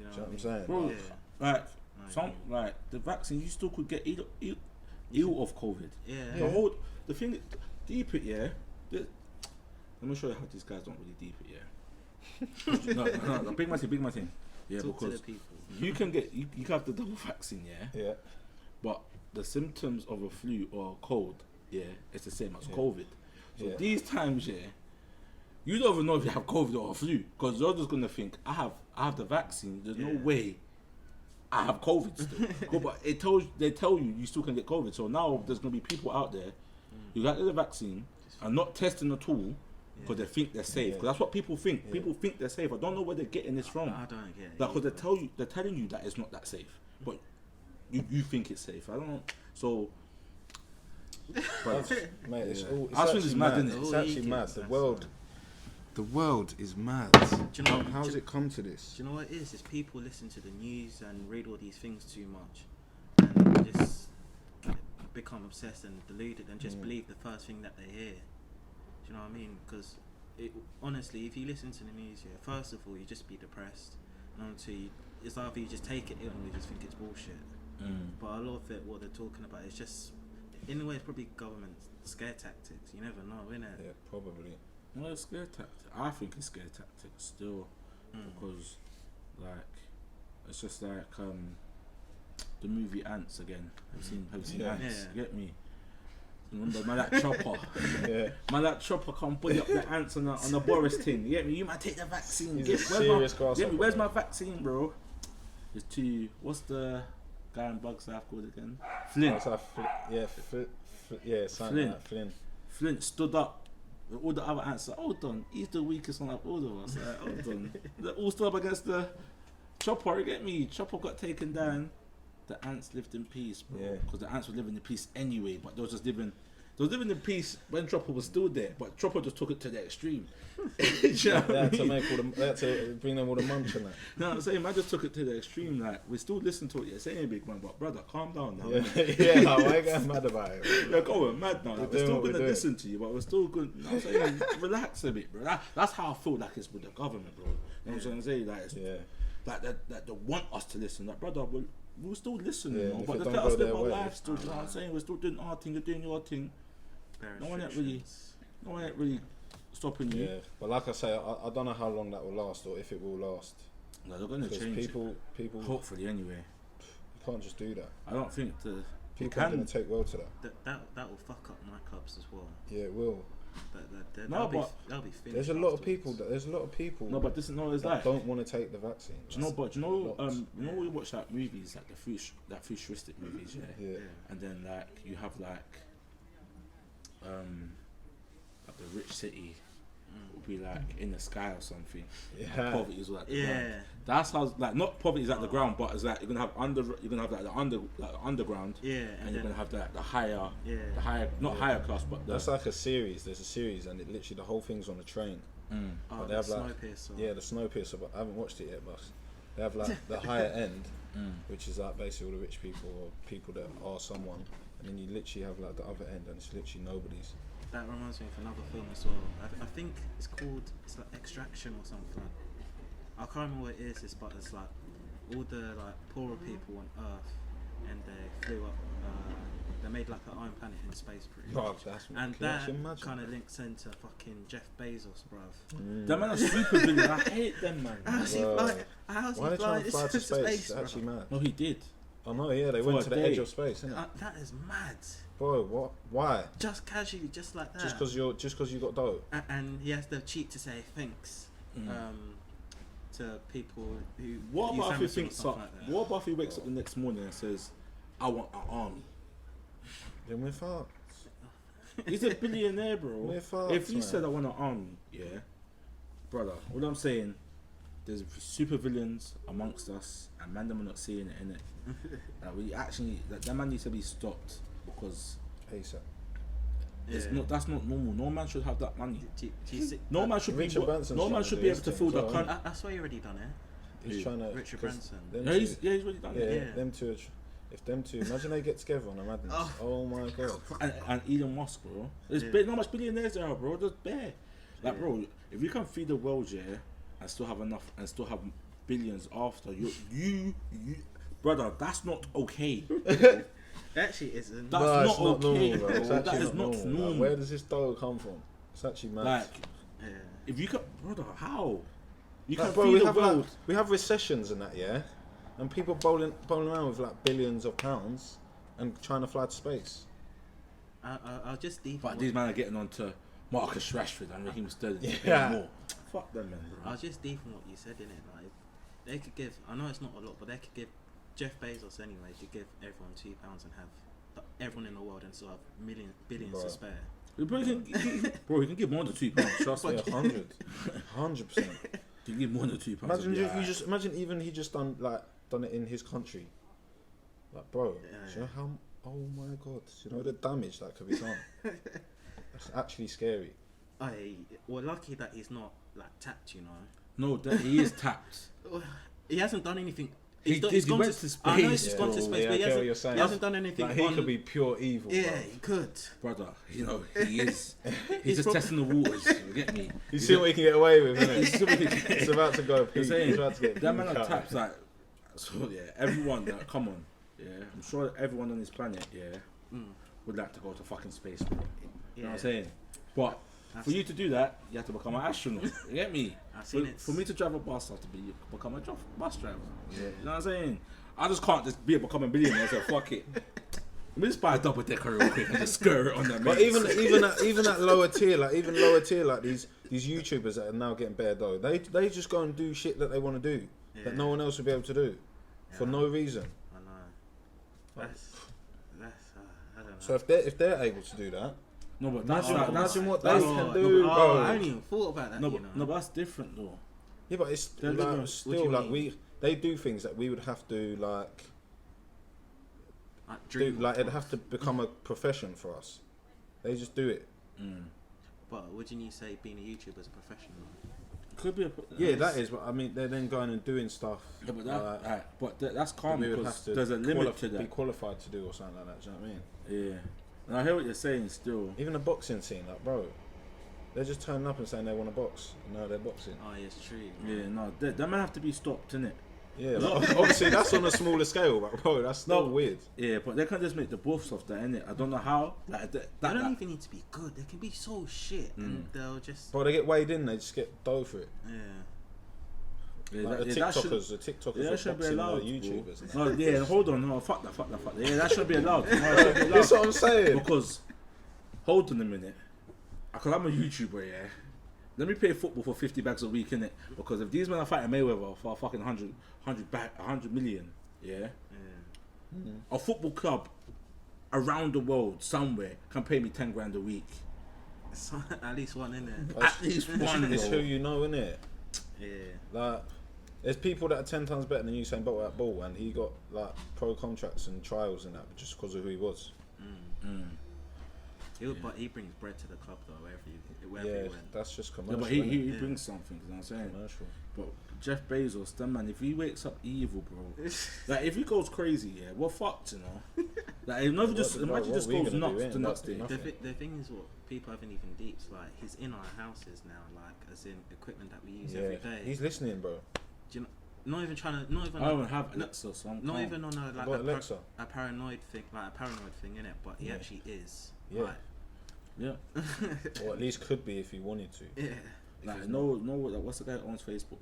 S4: you know what I'm saying?
S1: Bro,
S2: Yeah.
S1: like like the vaccine, you still could get ill of COVID.
S2: Yeah.
S1: The thing, deep it, yeah. Let me show you how these guys don't really deep it, yeah. no, big my thing. Yeah,
S2: Talk to
S1: because
S2: the people.
S1: you can have the double vaccine, yeah,
S4: Yeah.
S1: but the symptoms of a flu or a cold, yeah, it's the same as
S4: Yeah.
S1: COVID. So
S4: Yeah.
S1: these times, yeah, you don't even know if you have COVID or a flu because you're just gonna think I have the vaccine. There's no
S2: Yeah.
S1: way I have COVID still. Cool, but they tell you still can get COVID. So now there's gonna be people out there who got the vaccine and not testing at all because they think they're safe.
S4: Yeah.
S1: Because that's what people think.
S4: Yeah.
S1: People think they're safe. I don't know where they're getting this from.
S2: I don't get it.
S1: Like, because
S2: either.
S1: they're telling you that it's not that safe, but you think it's safe. I don't know. So, but
S4: Mate, it's
S1: Yeah.
S4: all. It's
S1: I think
S4: actually
S1: it's mad,
S4: mad.
S1: innit?
S4: It's
S2: All
S4: actually
S2: idiots,
S4: mad. The
S2: that's
S4: world.
S2: all.
S4: The world is mad.
S2: Do you know?
S4: How's
S2: do,
S4: it come to this?
S2: do you know what it is? It's people listen to the news and read all these things too much, and they just become obsessed and deluded and just believe the first thing that they hear. Do you know what I mean? Because honestly, if you listen to the news, yeah, first of all, you just be depressed, and on two, it's either you just take it in or you just think it's bullshit. But a lot of it, what they're talking about, is just, in a way, it's probably government scare tactics. You never know, innit?
S4: Yeah, probably.
S1: no, it's scare tactic. I think it's scare tactics still because, like, it's just like the movie Ants again. Have you seen
S4: Yeah.
S1: Ants?
S2: Yeah.
S1: You get me? Remember, man, that chopper.
S4: Yeah.
S1: Man, that chopper come put up the ants on the Boris thing. You get me? You might take the vaccine.
S4: He's
S1: Get,
S4: a
S1: where's
S4: serious
S1: my,
S4: grasshopper,
S1: get me, where's
S4: bro.
S1: my vaccine, bro? It's too. What's the guy in Bugs Life called again? Flint.
S4: That's how something
S1: Flint.
S4: like Flynn.
S1: Flint stood up. All the other ants said, hold on, he's the weakest one of all of us. Like, hold on. They all stood up against the chopper. You get me? Chopper got taken down. The ants lived in peace, bro.
S4: Yeah.
S1: Because the ants were living in peace anyway, but they were just living. They were living in peace when Chopper was still there, but Chopper just took it to the extreme. Do you know what
S4: They
S1: I
S4: had to
S1: mean?
S4: make all the. They had to bring them all the munch and that.
S1: No, I'm saying, I just took it to the extreme. Like, we still listen to what you're saying, big man, but brother, calm down now.
S4: Yeah, yeah. Like, why are you getting mad about it?
S1: You're going mad now. Like,
S4: We're
S1: we're
S4: doing
S1: still
S4: what we're
S1: gonna
S4: doing.
S1: listen to you, but we're still good. You know what I'm saying? Relax a bit, bro. That's how I feel like it's with the government, bro. You know what I'm saying? Like, it's,
S4: Yeah.
S1: like that they want us to listen. Like, brother, we'll still listen,
S4: Yeah,
S1: you know,
S4: if
S1: but
S4: it
S1: just
S4: don't
S1: let
S4: go
S1: us live
S4: their
S1: our
S4: way.
S1: life still. You know what I'm saying? We're still doing our thing. You're doing your thing.
S2: Bare
S1: No one ain't
S2: restrictions.
S1: No one ain't really stopping you.
S4: Yeah, but like I say, I don't know how long that will last or if it will last.
S1: No, they're gonna
S4: Because
S1: change
S4: people,
S1: it. Hopefully, anyway.
S4: you can't just do that.
S1: I don't think
S4: People are going to take well to that.
S2: That will fuck up nightclubs as well.
S4: Yeah, it will.
S1: No,
S2: They'll be finished.
S4: There's a lot of
S2: afterwards.
S4: people. There's a lot of people.
S1: No, but this is not as
S4: that
S1: like.
S4: don't want to take the vaccine.
S1: Do you know? But do you know?
S4: Lots.
S1: You know, we watch like movies, like that futuristic movies, yeah.
S4: Yeah.
S1: And then like you have like the rich city will be like in the sky or something.
S4: Yeah.
S1: Poverty is like the
S2: Yeah.
S1: ground. That's how like not poverty is at the ground, but it's like you're gonna have like the underground,
S2: Yeah,
S1: and
S2: and
S1: you're gonna
S2: then
S1: have the higher,
S2: yeah.
S1: not
S4: Yeah.
S1: higher class, but the
S4: That's like a series. There's a series, and it literally the whole thing's on a train.
S2: Oh,
S4: But
S2: the
S4: they have like
S2: Snowpiercer.
S4: yeah, the Snowpiercer. But I haven't watched it yet. But they have like the higher end, which is like basically all the rich people or people that are someone, and then you literally have like the other end, and it's literally nobody's.
S2: That reminds me of another film as well. I think it's like Extraction or something. I can't remember what it is, but it's like all the like poorer people on Earth, and they flew up. They made like an iron planet in space, pretty
S4: Bro,
S2: much.
S4: that's
S2: And
S4: can you
S2: that
S4: actually imagine?
S2: kind of links into fucking Jeff Bezos, bruv.
S1: them man are super villains. I hate them, man.
S2: How's he
S4: Bro.
S2: fly? How's
S4: Why
S2: he
S4: are they trying to fly
S2: flying
S4: to
S2: into
S4: space? It's
S2: bruv?
S4: actually mad.
S1: No, he did.
S4: I know, yeah, they
S1: For
S4: went
S1: a
S4: to the
S1: day.
S4: edge of space, innit?
S2: That is mad.
S4: Bro, what? Why?
S2: Just casually, just like that.
S4: Just because you got dough?
S2: And he has the cheek to say thanks to people who.
S1: What
S2: use
S1: about if he
S2: Amazon or
S1: thinks
S2: something
S1: up?
S2: like that.
S1: What about if he wakes up the next morning and says, "I want an army"?
S4: Then we're fucked.
S1: He's a billionaire, bro.
S4: We're fucked,
S1: If he
S4: man.
S1: said, "I want an army," yeah, brother. All I'm saying, there's super villains amongst us, and man, them are not seeing it, innit? Like we actually, that man needs to be stopped because
S4: ASAP.
S1: it's
S2: Yeah.
S1: not. That's not normal. No man should have that money.
S2: Do you see-
S1: No man should
S4: Richard
S1: be.
S4: Branson's
S1: No man
S4: trying
S1: should
S4: to
S1: be
S4: do
S1: able to
S4: his
S1: fill
S4: thing
S1: the
S4: as well,
S1: country.
S2: That's why you already done it.
S4: He's
S1: Who?
S4: trying to.
S2: Richard
S4: 'cause
S2: Branson.
S4: them
S1: Yeah,
S4: two-
S1: he's already done
S4: yeah,
S1: it.
S2: Yeah.
S4: them two. If them two, imagine they get together on a madness. Oh my god.
S1: And Elon Musk, bro. There's
S2: Yeah.
S1: not much billionaires there, bro. There's bare. Like, bro, if you can feed the world, yeah, and still have enough, and still have billions after you, brother, that's not okay.
S2: Actually, isn't.
S1: That's
S4: No,
S1: not
S4: it's not
S1: okay,
S4: normal, bro. It's
S1: bro.
S4: actually
S1: That is not normal.
S4: Like, where does this dough come from? It's actually mad.
S1: Like,
S2: Yeah.
S1: if you can, brother, how? You
S4: Like,
S1: can
S4: bro,
S1: feed
S4: we
S1: the
S4: have
S1: world.
S4: we have recessions and that, yeah, and people bowling around with like billions of pounds and trying to fly to space.
S2: I'll just deep.
S1: But these men are getting on to Marcus Rashford and Raheem Sterling.
S4: Yeah.
S1: More. Fuck them, man.
S2: I was just deep in what you said, innit? Like, they could give. I know it's not a lot, but they could give Jeff Bezos anyway. Could give everyone £2 and have everyone in the world and still have billions
S4: Bro.
S2: to spare.
S1: Bro, he can give more than £2. Trust me.
S4: Yeah, 100%.
S1: He can give more than £2.
S4: Imagine imagine even he just done it in his country. Like, bro, do you know how? Oh my god, do you know the damage that could be done? That's actually scary.
S2: Well, lucky that he's not like tapped, you know.
S1: No, that he is tapped.
S2: He hasn't done anything.
S1: He
S2: gone
S1: went to space.
S2: I know he's
S1: Yeah.
S2: gone to space,
S4: Yeah,
S2: but
S4: I get what you're saying.
S2: he hasn't done anything.
S4: Like, he could be pure evil.
S2: Yeah,
S4: bro.
S2: he could.
S1: Brother, you know, he is. He's just testing the waters. You get me?
S4: You see what he can get away with, isn't
S1: He's
S4: it?
S1: still making-
S4: It's about to go peak.
S1: I'm saying,
S4: He's about to get
S1: that man
S4: peak
S1: on
S4: out.
S1: taps like, so yeah, everyone that come on, yeah, I'm sure everyone on this planet, yeah, would like to go to fucking space, bro. You know what I'm saying? But for you to do that, you have to become an astronaut. You get me?
S2: I've seen it.
S1: For me to drive a bus, I have to become a bus driver. Yeah. You know what I'm saying? I just can't just become a billionaire. So fuck it. Let me just buy a double decker real quick and just skirt it on that.
S4: But even at lower tier, like these YouTubers that are now getting better though, they just go and do shit that they want to do that no one else would be able to do for no reason.
S2: I know. That's I don't know.
S4: So if they're able to do that,
S1: no, but that's
S4: imagine what they
S1: that's-
S4: can do,
S2: I
S4: bro.
S2: hadn't even thought about that.
S1: no,
S2: you
S1: but,
S2: know.
S1: no, but that's different though.
S4: Yeah, but it's
S1: They're living-
S4: like,
S1: what
S2: do
S4: still
S2: you
S4: like
S2: mean?
S4: they do things that we would have to like do,
S2: Dream
S4: like it'd have to become a profession for us. They just do it.
S2: But wouldn't you say being a YouTuber is a professional?
S1: Could be a
S4: Yeah, that is. But I mean, they're then going and doing stuff.
S1: Yeah, but that's
S4: that
S1: calm
S4: we would
S1: because
S4: have to
S1: there's a limit to
S4: be
S1: that.
S4: qualified to do or something like that. Do you know what I mean?
S1: Yeah, and I hear what you're saying still.
S4: Even the boxing scene, like, bro, they're just turning up and saying they want to box. No, they're boxing.
S2: Oh, yeah, it's true.
S1: Yeah, no, that might have to be stopped, innit?
S4: Yeah, like, obviously that's on a smaller scale, but bro, that's still weird.
S1: Yeah, but they can't just make the buffs of that, innit? I don't know how. Like
S2: They don't even need to be good. They can be so shit, and they'll just
S4: Bro, they get weighed in, they just get dough for it.
S2: yeah.
S4: Like the TikTokers
S1: that
S4: are
S1: should be
S4: boxing
S1: allowed.
S4: YouTubers.
S1: No, yeah, hold on, no, fuck that. Yeah, that should be allowed. No, that should be allowed.
S4: That's what I'm saying.
S1: Because, hold on a minute. Because I'm a YouTuber, yeah. Let me play football for 50 bags a week, innit? Because if these men are fighting Mayweather for a fucking 100 million, yeah? A football club around the world somewhere can pay me 10 grand a week.
S2: So, at least one in there.
S1: At least one.
S4: It's who
S1: though.
S4: you know, innit?
S2: Yeah.
S4: Like, there's people that are 10 times better than Usain Bolt at ball, and he got like pro contracts and trials and that just because of who he was.
S2: But he brings bread to the club though, wherever
S4: Yeah,
S2: he went.
S4: that's just
S1: Yeah,
S4: commercial.
S1: but he
S4: innit?
S1: brings something, you know what I'm saying?
S4: Commercial.
S1: But Jeff Bezos, that man, if he wakes up evil, bro, like if he goes crazy, yeah, we're fucked, you know. Like if never just
S4: Bro,
S1: imagine
S4: what
S1: just
S4: we
S1: goes
S4: gonna do,
S1: nuts
S4: innit?
S1: the next day.
S4: Nothing.
S2: The thing is, what people haven't even deeped, like he's in our houses now, like as in equipment that we use every day.
S4: He's listening, bro.
S2: Do you know, not even trying to, not even.
S1: I don't have Alexa, so I'm
S2: Not
S1: calm.
S2: even on a like
S4: What, Alexa?
S2: a paranoid thing, in it, but he actually is.
S4: Yeah.
S2: Like,
S1: Yeah.
S4: Or at least could be if he wanted to.
S2: yeah.
S1: Like no, what's the guy that owns Facebook?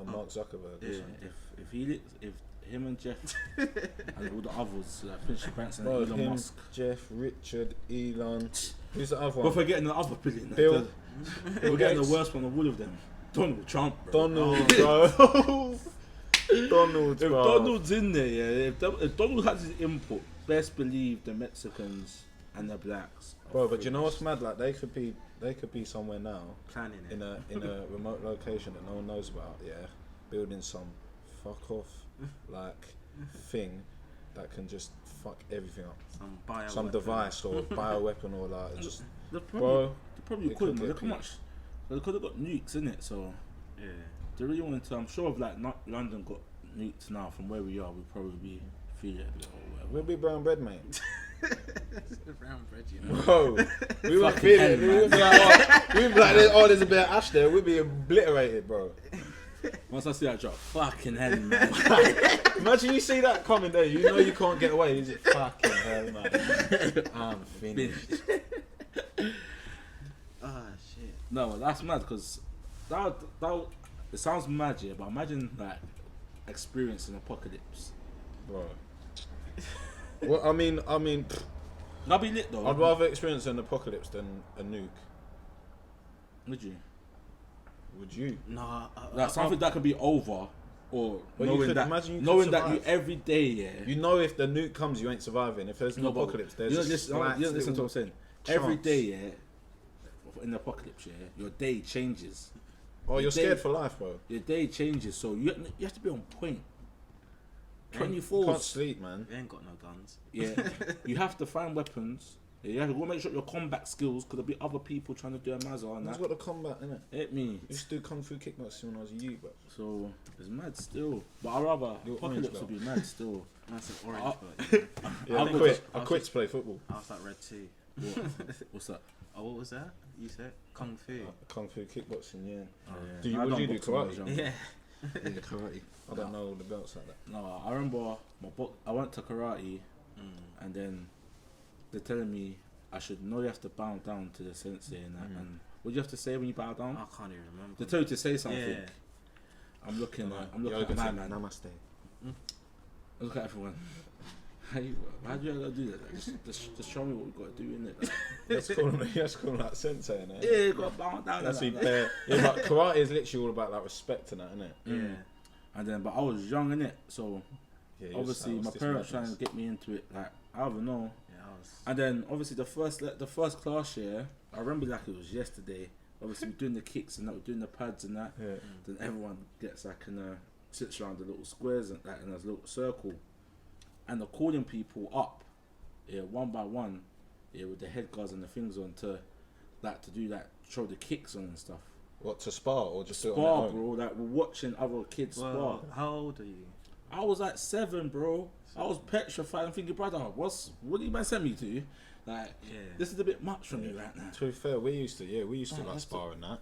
S4: Mark Zuckerberg. Or
S1: Yeah,
S4: something.
S1: if him and Jeff and all the others, like Finch Branson
S4: Bro,
S1: and Elon
S4: him,
S1: Musk.
S4: Jeff, Richard, Elon. Who's the other
S1: We're
S4: one?
S1: forgetting the other billionaire.
S4: Bill.
S1: We're getting the
S4: Gates.
S1: worst one of all of them. Donald Trump, bro.
S4: Donald, bro. Donald,
S1: If
S4: bro.
S1: Donald's in there, yeah, if Donald has his input, best believe the Mexicans and the blacks.
S4: Bro, but you know what's mad? Like they could be somewhere now
S2: Planning it.
S4: in a remote location that no one knows about. Yeah, building some fuck off like thing that can just fuck everything up. Some device or bioweapon or like just.
S1: They
S4: Bro,
S1: probably
S4: it
S1: couldn't.
S4: could
S1: Look
S4: get
S1: how much. They could have got nukes in it, so
S2: Yeah.
S1: they really wanted to. I'm sure if like not London got nuked now from where we are, we'd probably be feeling it or whatever.
S4: we'll be brown bread, mate.
S2: Brown bread, you know.
S4: Bro, we won't
S1: Fucking
S4: feel
S1: hell,
S4: it. We
S1: man.
S4: would be like, there's a bit of ash there. We'd be obliterated, bro.
S1: Once I see that drop, fucking hell, man.
S4: Imagine you see that coming there. You know you can't get away. You just fucking hell, man. I'm finished.
S2: Ah, shit.
S1: No, that's mad because that it sounds mad, yeah, but imagine like experiencing apocalypse.
S4: Bro. Well, I mean,
S1: That'd be lit though.
S4: I'd rather experience an apocalypse than a nuke.
S1: Would you?
S4: Would you?
S2: Nah,
S1: Like something that could be over, or
S4: Well, you
S1: knowing
S4: could
S1: that,
S4: imagine you could
S1: knowing that you
S4: survive.
S1: every day, yeah.
S4: You know, if the nuke comes, you ain't surviving. If there's an
S1: No, but
S4: apocalypse, there's
S1: you
S4: a
S1: don't listen,
S4: slight
S1: you don't listen to what I'm saying. Every
S4: chance.
S1: day, yeah, in the apocalypse, yeah, your day changes.
S4: Oh,
S1: your
S4: you're
S1: day-
S4: scared for life, bro.
S1: Your day changes, so you have to be on point.
S4: You
S1: 24.
S4: can't sleep, man.
S2: we ain't got no guns.
S1: Yeah, you have to find weapons. Yeah, you have to go make sure your combat skills, because there'll be other people trying to do a mazza and
S4: Man's
S1: that.
S4: got the combat, innit?
S1: Hit me.
S4: I used to do kung fu kickboxing when I was a youth, bro.
S1: So it's mad still, but I rather
S4: You're
S1: apocalypse
S4: orange
S1: would be mad still.
S2: That's an orange,
S1: Oh.
S2: but
S4: Yeah,
S1: I'll
S4: I
S1: go
S4: quit.
S1: to-
S4: I quit to play football.
S2: I was like red too.
S1: What's that?
S2: Oh, what was that? You said kung fu.
S4: Kung fu kickboxing, yeah.
S1: Oh, yeah.
S4: Do you-
S1: I
S4: what do
S1: done
S4: you do,
S1: boxing when I was
S4: karate?
S1: younger.
S2: Yeah.
S4: Yeah, karate. I don't know all the belts like that.
S1: No, I remember I went to karate, and then they're telling me I should know you have to bow down to the sensei and that. And what do you have to say when you bow down?
S2: I can't even remember.
S1: They tell you to say something.
S2: Yeah.
S1: I'm looking
S4: Yoga
S1: at my
S4: thing,
S1: man.
S4: Namaste.
S1: I look at everyone. How do you gotta do that? Like, just show me what we've got to do in it. Like,
S4: Let's call him like sensei, innit?
S1: yeah, you gotta bow down.
S4: That's
S1: and
S4: what
S1: that,
S4: bare. Yeah, but karate is literally all about like respect and that, innit?
S1: Mm. And then, but I was young in it, so
S4: Yeah,
S1: obviously my parents trying to get me into it. Like I don't know.
S2: Yeah, I was.
S1: And then obviously the first class year, I remember like it was yesterday. Obviously we're doing the kicks and that, we're doing the pads and that.
S4: Yeah.
S1: Then everyone gets like sits around the little squares and like in a little circle, and they're calling people up, yeah, one by one, yeah, with the head guards and the things on to do that, show the kicks on and stuff.
S4: What, to spar or just do it on
S1: Spar,
S4: their own?
S1: bro. Like we're watching other kids spar.
S2: Well, how old are you?
S1: I was like 7, bro. I was petrified. I'm thinking, brother, what do you man send me to? Like,
S2: Yeah.
S1: this is a bit much for me right now.
S4: To be fair, we used to
S1: Man,
S4: like
S1: that's
S4: spar and that.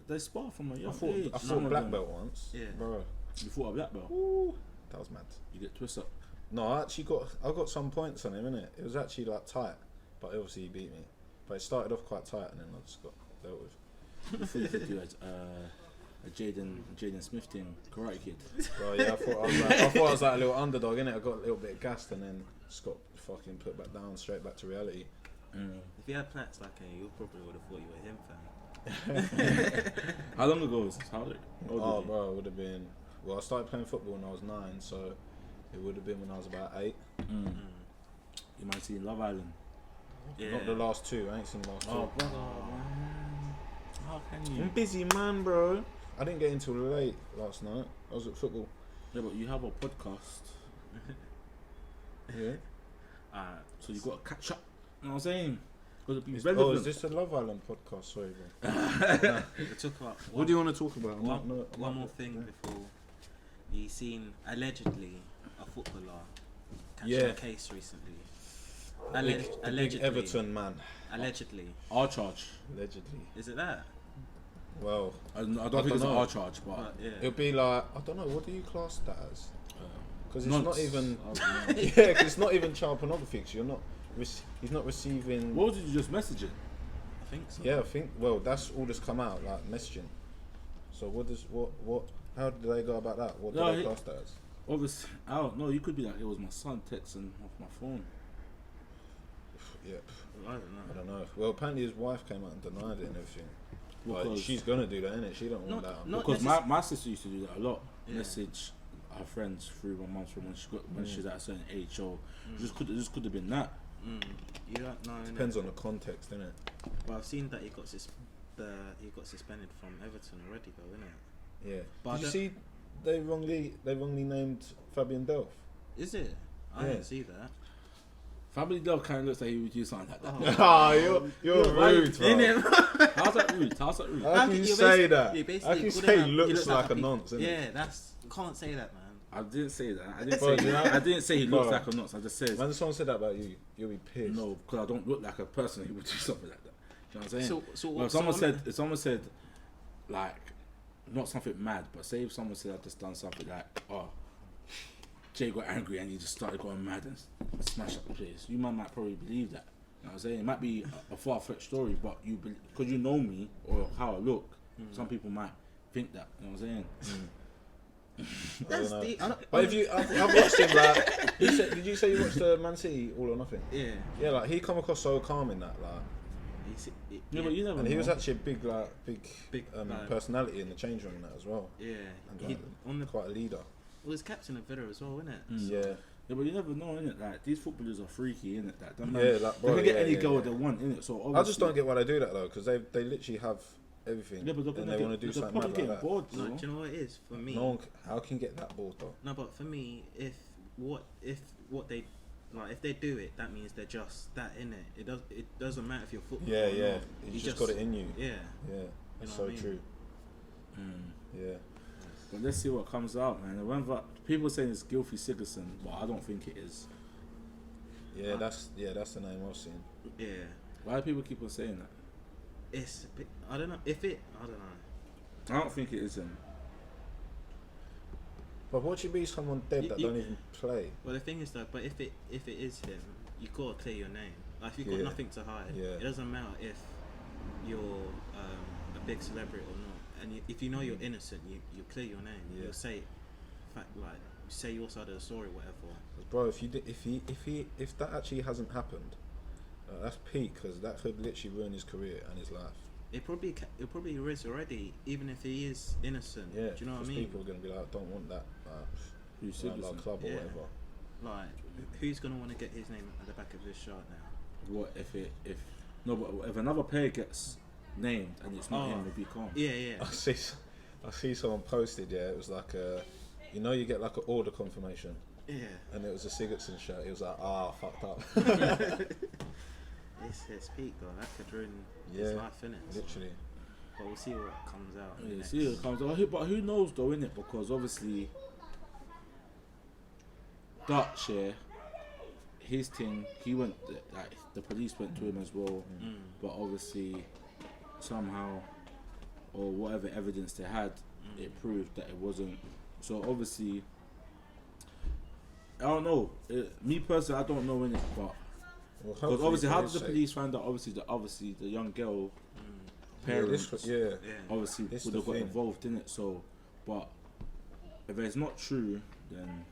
S1: They spar from a
S4: I
S1: young
S4: fought,
S1: age.
S4: I
S1: Some
S4: fought
S1: of
S4: black
S1: them.
S4: belt once.
S2: Yeah.
S4: Bro,
S1: You fought a black belt.
S4: ooh, that was mad.
S1: You get twist up.
S4: No, I got some points on him, innit? It was actually like tight, but obviously he beat me. But it started off quite tight and then I just got dealt with.
S1: Before you could do a Jaden Smith thing, Karate Kid.
S4: Well, yeah, I thought I was like a little underdog, innit? I got a little bit gassed and then just got fucking put back down, straight back to reality.
S2: If you had plats like you probably would have thought you were him, fam.
S1: How long ago was this? How old
S4: Oh,
S1: was you?
S4: bro, it would have been. Well, I started playing football when I was 9, so it would have been when I was about 8.
S1: You might see Love Island.
S2: Yeah.
S4: Not the last 2. I ain't seen the last 2.
S1: Oh, brother, man. How can you?
S4: I'm busy, man, bro. I didn't get until late last night. I was at football.
S1: Yeah, but you have a podcast,
S4: Yeah.
S1: so you got to catch up. You know what I'm saying? Got to be
S4: Is
S1: relevant.
S4: this a Love Island podcast? Sorry, bro.
S2: We took up
S4: What do you want to talk about?
S2: one more thing before you seen allegedly a footballer catching
S4: Yeah.
S2: a case recently.
S4: Big
S2: Allegedly.
S4: Everton man.
S2: Allegedly.
S1: Our charge.
S4: Allegedly.
S2: Is it that?
S4: Well,
S1: I don't
S4: I
S1: think
S4: don't
S1: it's
S4: know.
S1: our charge, but
S2: But yeah.
S4: it'll be like, I don't know, what do you class that as? Because it's
S1: nonce.
S4: not even.
S1: I don't know.
S4: Yeah, 'cause it's not even child pornography. Cause you're not. He's not receiving.
S1: What did you just message it?
S2: I think so.
S4: Yeah, I think. Well, that's all that's come out, like messaging. So what? How do they go about that? What do
S1: No,
S4: they
S1: he-
S4: class that as?
S1: Obviously, I don't know. You could be like, it was my son texting off my phone.
S4: Yeah,
S2: I don't
S4: I
S2: know.
S4: don't know. Well, apparently his wife came out and denied it and everything. But
S1: Because-
S4: she's gonna do that, innit? She don't want
S2: Not-
S4: that.
S2: not-
S1: Because my sister used to do that a lot.
S2: Yeah.
S1: Message her friends through my mum's phone when she's at a certain age. So it just could have been that.
S2: You don't know.
S4: Depends
S2: innit?
S4: on the context, innit?
S2: But I've seen that he got suspended from Everton already, though, innit?
S4: Yeah.
S2: But
S4: Did you
S2: I
S4: see they wrongly named Fabian Delph?
S2: Is it? I
S4: Yeah.
S2: didn't see that.
S1: Family Dog kind of looks like he would do something like that.
S4: Ah, you're rude, bro.
S1: How's that rude? How's that rude?
S4: How can you say that? How can you say he looks like a nonce? innit?
S2: Yeah, you can't say that, man.
S1: I didn't say that. I didn't
S4: Bro,
S1: say.
S4: you know-
S1: I didn't say he looks
S4: Bro.
S1: like a nonce. I just said
S4: When someone said that about you, you'll be pissed.
S1: no, because I don't look like a person who would do something like that. Do you know what I'm saying?
S2: So
S1: Well, if someone said, like, not something mad, but say if someone said I've just done something like, oh, Jay got angry and he just started going mad and smashed up the place, you might probably believe that. You know what I'm saying? It might be a far-fetched story, but because you know me or how I look, some people might think that. You know what I'm saying?
S4: I
S2: That's
S4: don't know.
S2: deep.
S4: But if I've watched him like. Did you say you watched the Man City All or Nothing?
S2: Yeah.
S4: Yeah, like he come across so calm in that, like.
S1: Yeah, but you never
S4: And
S1: know.
S4: he was actually a big
S2: Like,
S4: personality in the change room and that as well.
S2: yeah.
S4: And
S2: He
S4: like,
S2: on the
S4: quite a leader.
S2: was captain of Villa as well, wasn't it?
S1: Mm.
S4: Yeah.
S1: Yeah, but you never know, innit? Like, these footballers are freaky, innit? Like, them
S4: Yeah,
S1: man,
S4: like,
S1: they
S4: bro,
S1: can get
S4: yeah,
S1: any
S4: yeah,
S1: girl
S4: yeah.
S1: they want, innit? So obviously,
S4: I just don't get why they do that though, because they literally have everything,
S1: Yeah, but
S4: and they want to do something mad like that.
S1: bored,
S2: No,
S1: bro.
S2: do you know what it is for me?
S4: No one, how can you get that bored though?
S2: No, but for me, if what they like, if they do it, that means they're just that in it. It doesn't matter if you're football.
S4: Yeah,
S2: or
S4: yeah.
S2: not.
S4: You just got it in you.
S2: Yeah.
S4: Yeah, that's
S2: know
S4: so
S2: what I mean?
S4: true. Yeah.
S1: But let's see what comes out, man. Whenever people saying it's Gylfi Sigurdsson, but I don't think it is.
S4: Yeah, that's the name I've seen.
S2: Yeah.
S1: Why do people keep on saying that?
S2: It's a bit, I don't know I don't know.
S1: I don't think it is him.
S4: But what should be someone dead that
S2: You-
S4: don't even play?
S2: Well, the thing is though, but if it is him, you gotta clear your name. Like if you've got
S4: Yeah.
S2: nothing to hide,
S4: Yeah.
S2: it doesn't matter if you're a big celebrity or not. And if you know you're innocent, you clear your name.
S4: Yeah.
S2: You'll say, say your side of the story, whatever.
S4: 'Cause bro, if that actually hasn't happened, that's peak, because that could literally ruin his career and his life.
S2: It probably is already, even if he is innocent.
S4: Yeah,
S2: Do you know what I
S4: 'cause
S2: mean?
S4: people are gonna be like, don't want that
S1: Who's
S4: around our
S1: Sigurdsson?
S4: club or
S2: Yeah.
S4: whatever.
S2: Like, who's gonna want to get his name at the back of his shirt now?
S1: What if if another player gets named and it's not him, if he can't?
S2: Yeah, yeah.
S4: I see someone posted. Yeah, it was like you get like an order confirmation,
S2: Yeah.
S4: and it was a Sigurdsson shirt. He was like, fucked up.
S2: It's peak though. That could ruin his
S4: Yeah,
S2: life, innit?
S4: literally.
S2: But we'll see what comes out.
S1: Yeah,
S2: next.
S1: see it comes out. But who knows though, innit? Because obviously Dutch, yeah, his thing, he went, like, the police went to him as well, but obviously somehow, or whatever evidence they had, it proved that it wasn't. So obviously, I don't know. Me personally, I don't know, innit? But
S4: Well,
S1: because obviously, how did the
S4: say-
S1: police find out? Obviously the young girl
S4: Yeah,
S1: parents,
S4: yeah.
S2: Yeah.
S1: obviously
S4: This
S1: would
S4: the
S1: have got
S4: thing.
S1: involved in it. So, but if it's not true, then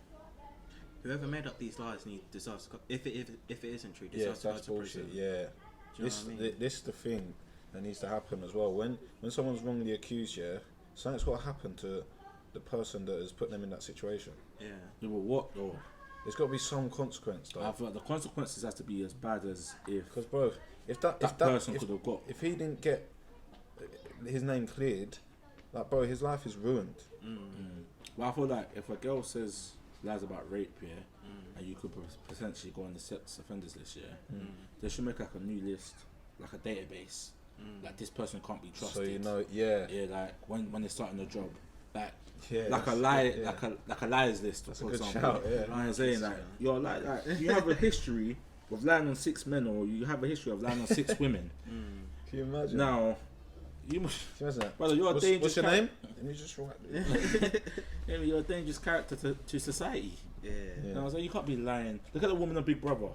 S2: Whoever made up these lies deserves to go. If it isn't true,
S4: Yeah,
S2: deserves to go
S4: that's
S2: to
S4: bullshit.
S2: prison.
S4: Yeah,
S2: Do you know
S4: this
S2: what I mean?
S4: this the thing that needs to happen as well. When someone's wrongly accused, yeah, something's got to happen to the person that has put them in that situation.
S2: Yeah.
S1: yeah, but what though?
S4: There's got to be some consequence,
S1: I
S4: though.
S1: feel like the consequences has to be as bad as if
S4: Because, bro, if that
S1: person could have got.
S4: if he didn't get his name cleared, like, bro, his life is ruined.
S1: Well, I feel like if a girl says lies about rape, yeah, and you could potentially go on the sex offenders list, yeah, they should make like a new list, like a database, like this person can't be trusted.
S4: So you know, yeah,
S1: Yeah, like when they're starting the job, like
S4: yeah,
S1: like a
S4: that's-
S1: lie,
S4: yeah.
S1: like a liars list,
S4: That's a
S1: for
S4: good
S1: example.
S4: shout, yeah.
S1: You know what I'm saying? Like you're like you have a history of lying on 6 men, or you have a history of lying on 6 women.
S4: Can you imagine?
S1: Now, you must,
S4: Can you imagine that?
S1: brother, you're a dangerous.
S4: What's your name? Let me just write.
S1: Yeah, you're a dangerous character to society.
S2: Yeah.
S4: Yeah.
S1: You know what I'm saying? You can't be lying. Look at the woman on Big Brother.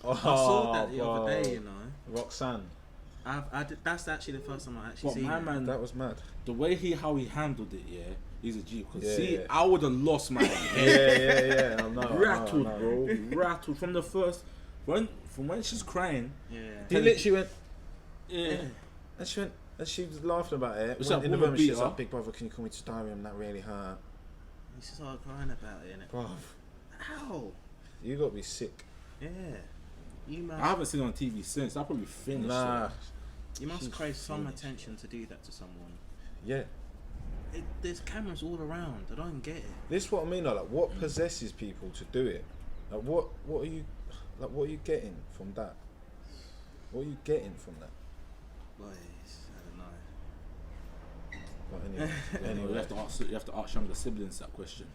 S4: Oh,
S2: I saw that the
S4: bro.
S2: other day, you know.
S4: Roxanne,
S2: That's actually the first time I actually
S1: But
S2: seen
S1: my
S2: it.
S1: man,
S4: that was mad.
S1: the way how he handled it, yeah, he's a G. Because
S4: Yeah,
S1: see,
S4: yeah.
S1: I would have lost my
S4: Yeah,
S1: head.
S4: yeah. I know.
S1: Rattled,
S4: I know.
S1: bro. Rattled from the first. From when she's crying.
S2: Yeah.
S4: He literally went,
S1: Yeah.
S4: and she was laughing about it.
S1: It's
S4: Went
S1: like
S4: in the
S1: woman
S4: room, and she's
S1: beater.
S4: like, "Big brother, can you call me to diary? I'm that really hurt,
S2: He started crying about it, innit?
S4: bro.
S2: How?
S4: You got to be sick."
S2: Yeah. You
S1: I
S2: must.
S1: haven't seen it on TV since. I probably finished.
S4: Nah,
S1: it.
S2: You must
S4: She's
S2: crave some
S4: finished.
S2: attention to do that to someone.
S4: yeah.
S2: There's cameras all around. I don't get it.
S4: This is what I mean. Like, what possesses people to do it? Like, what are you getting from that? What are you getting from that?
S2: Boys, I don't know.
S4: But
S1: Anyway,
S4: anyway,
S1: you have to ask younger siblings that question.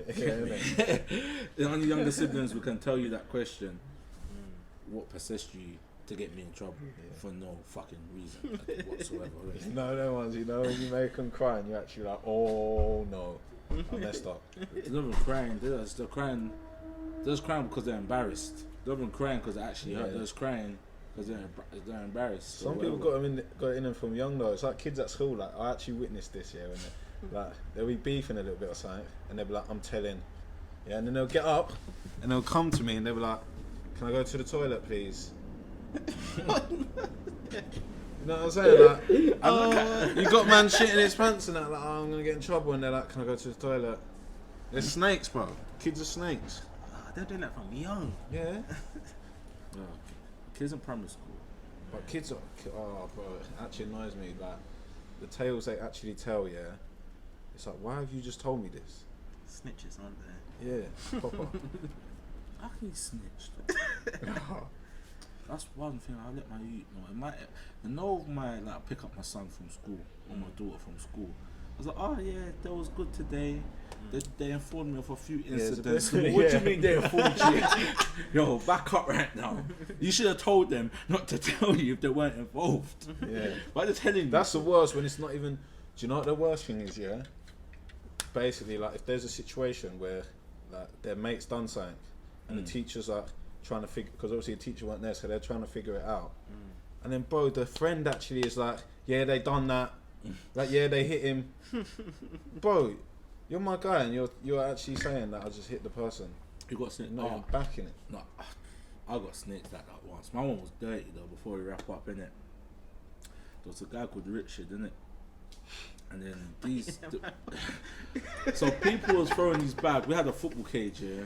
S4: yeah, innit?
S1: The only younger siblings who can tell you that question. What possessed you to get me in trouble for no fucking reason whatsoever? Really.
S4: No ones. You know, when you make them cry, and you're actually like, "Oh no, I messed up."
S1: They're not even crying. They're crying. They're just crying because they're embarrassed. They're not even crying because they actually hurt.
S4: Yeah.
S1: They're just crying because they're embarrassed.
S4: Some people got it in them from young though. It's like kids at school. Like I actually witnessed this when like they'll be beefing a little bit or something, and they'll be like, "I'm telling," yeah, and then they'll get up and they'll come to me and they'll be like, "Can I go to the toilet, please?" You know what I'm saying? Like, you got man shitting his pants and that. Like, oh, I'm gonna get in trouble, and they're like, "Can I go to the toilet?" They're snakes, bro. Kids are snakes.
S2: They're doing that from young.
S4: Yeah.
S1: No, kids in primary school.
S4: But kids are, oh bro, it actually annoys me. Like the tales they actually tell, yeah. It's like, why have you just told me this?
S2: Snitches, aren't they?
S4: Yeah, proper.
S1: How can you snitch? That's one thing I let my youth know. The know of my like pick up my son from school or my daughter from school. I was like, oh yeah, that was good today. They informed me of a few incidents. What do you mean they informed you? Yo, back up right now. You should have told them not to tell you if they weren't involved.
S4: Yeah.
S1: Why are they telling you?
S4: That's the worst when it's not even. Do you know what the worst thing is? Yeah. Basically, like if there's a situation where like their mate's done something and the teachers are trying to figure, because obviously the teacher weren't there, so they're trying to figure it out. And then, bro, the friend actually is like, yeah, they done that. Like, yeah, they hit him. Bro, you're my guy, and you're actually saying that I just hit the person.
S1: You got snitched?
S4: Not even backing it.
S1: No, I got snitched like that once. My one was dirty though. Before we wrap up, innit? There was a guy called Richard, innit? And then these, so people was throwing these bags. We had a football cage, yeah.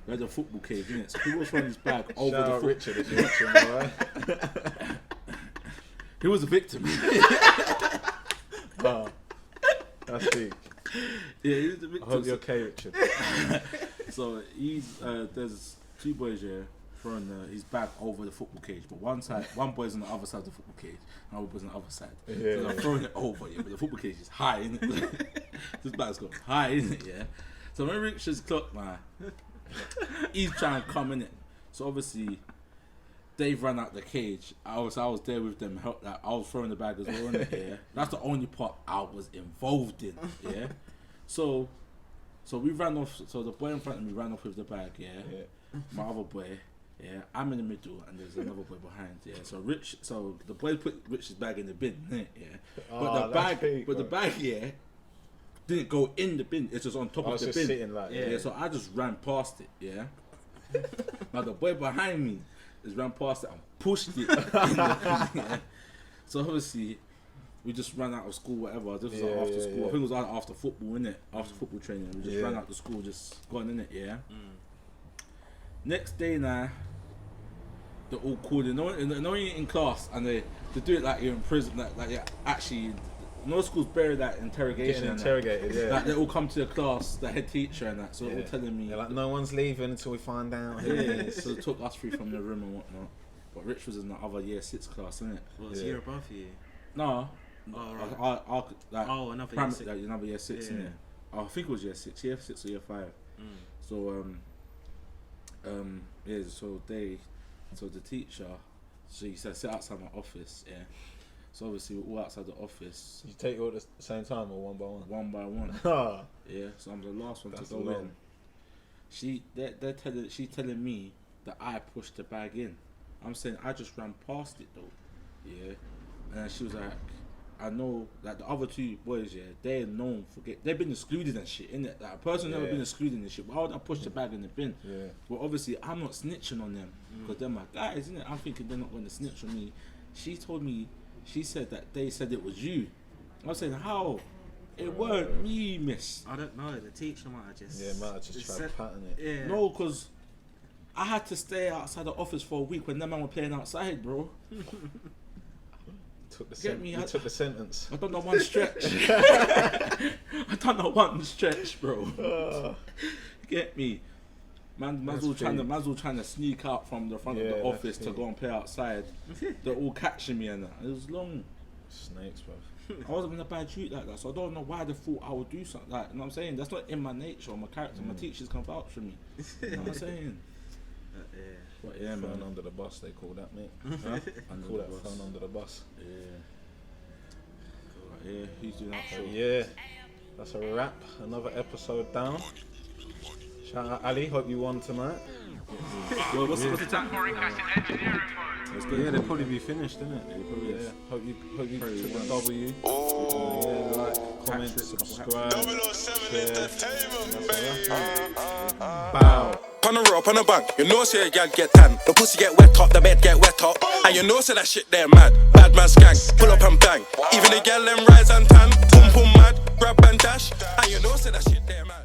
S1: We had a football cage, innit? So people was throwing this bag over
S4: Shout
S1: the
S4: out Richard if you're watching, alright?
S1: He was a victim.
S4: Oh, that's big.
S1: Yeah, he was a victim.
S4: I hope you're okay, Richard.
S1: So there's two boys here throwing his bag over the football cage, but one boy's on the other side of the football cage, and the other boy's on the other side.
S4: Yeah,
S1: so they're throwing it over, yeah, but the football cage is high, isn't it? This bag's got high, isn't it? Yeah. So when Richard's clock, man, he's trying to come in it. So obviously, they've run out the cage. I was there with them. I was throwing the bag as well, innit? Yeah. That's the only part I was involved in. Yeah. So we ran off. So the boy in front of me ran off with the bag. Yeah. My other boy. Yeah. I'm in the middle, and there's another boy behind. Yeah. So the boy put Rich's bag in the bin. Innit? Yeah. But the bag, yeah, didn't go in the bin. It's just on top of the bin.
S4: Sitting like,
S1: yeah. So I just ran past it. Yeah. Now the boy behind me just ran past it and pushed it in the bin. Yeah. So obviously, we just ran out of school, whatever. This was after school. I think it was after football, innit? After football training. We just ran out to school, just gone, innit? Yeah. Next day now, they're all called in. No one in class, and they do it like you're in prison. Like yeah, actually, most schools bury that interrogation.
S4: Getting interrogated, yeah.
S1: Like they all come to the class, the head teacher and that. So they're all telling me.
S4: They're like, no one's leaving until we find out.
S1: Yeah. So they took us three from the room and whatnot. But Rich was in the other year 6 class, innit?
S2: Well, it's a year above you.
S1: No.
S2: Oh, right.
S1: Another year 6. Like, another year 6, innit? I think it was year 6 or year 5. So so the teacher, she said sit outside my office, yeah. So obviously we're all outside the office.
S4: Did you take it all at the same time or one by one?
S1: One by one. Yeah, so I'm the last one to go in. She's telling me that I pushed the bag in. I'm saying I just ran past it though. Yeah. And she was like, I know, like the other two boys, yeah, they're known for they've been excluded and shit, innit? Like a person never been excluded and shit. Why would I push the bag in the bin? Yeah. Well, obviously, I'm not snitching on them because they're my guys, innit? I'm thinking they're not going to snitch on me. She told me, she said that they said it was you. I was saying, how? It weren't me, miss.
S2: I don't know. The teacher might have just.
S4: Yeah, might have just tried to pattern it.
S2: Yeah.
S1: No, because I had to stay outside the office for a week when them man were playing outside, bro.
S4: Took the sentence.
S1: I don't know one stretch. I don't know one stretch, bro. Get me. Man's all trying to sneak out from the front of the office to go and play outside. They're all catching me and that. It was long.
S4: Snakes, bro.
S1: I wasn't in a bad street like that, so I don't know why they thought I would do something like that. You know what I'm saying? That's not in my nature or my character. My teachers can vouch for me. You know what I'm saying? But yeah,
S4: phone
S1: man.
S4: under the bus, they call that, mate.
S1: Huh?
S4: Call that phone under the bus.
S1: Yeah, who's doing that?
S4: Yeah, that's a wrap. Another episode down. Shout out Ali, hope you won tonight.
S1: What's the time? Let's get
S4: Yeah,
S1: it.
S4: they'll probably be finished, innit?
S1: Yeah, probably is.
S4: Hope you
S1: Probably
S4: took
S1: won.
S4: the W. Yeah, like, comment, subscribe.
S5: 007 Entertainment, baby.
S4: Bow.
S5: On the rope, on the bank, you know, say a gal get tan. The pussy get wet up, the bed get wet up. And you know, say that shit there mad. Bad man skank, pull up and bang. Even the gal them rise and tan. Boom, boom, mad, grab and dash. And you know, say that shit there mad.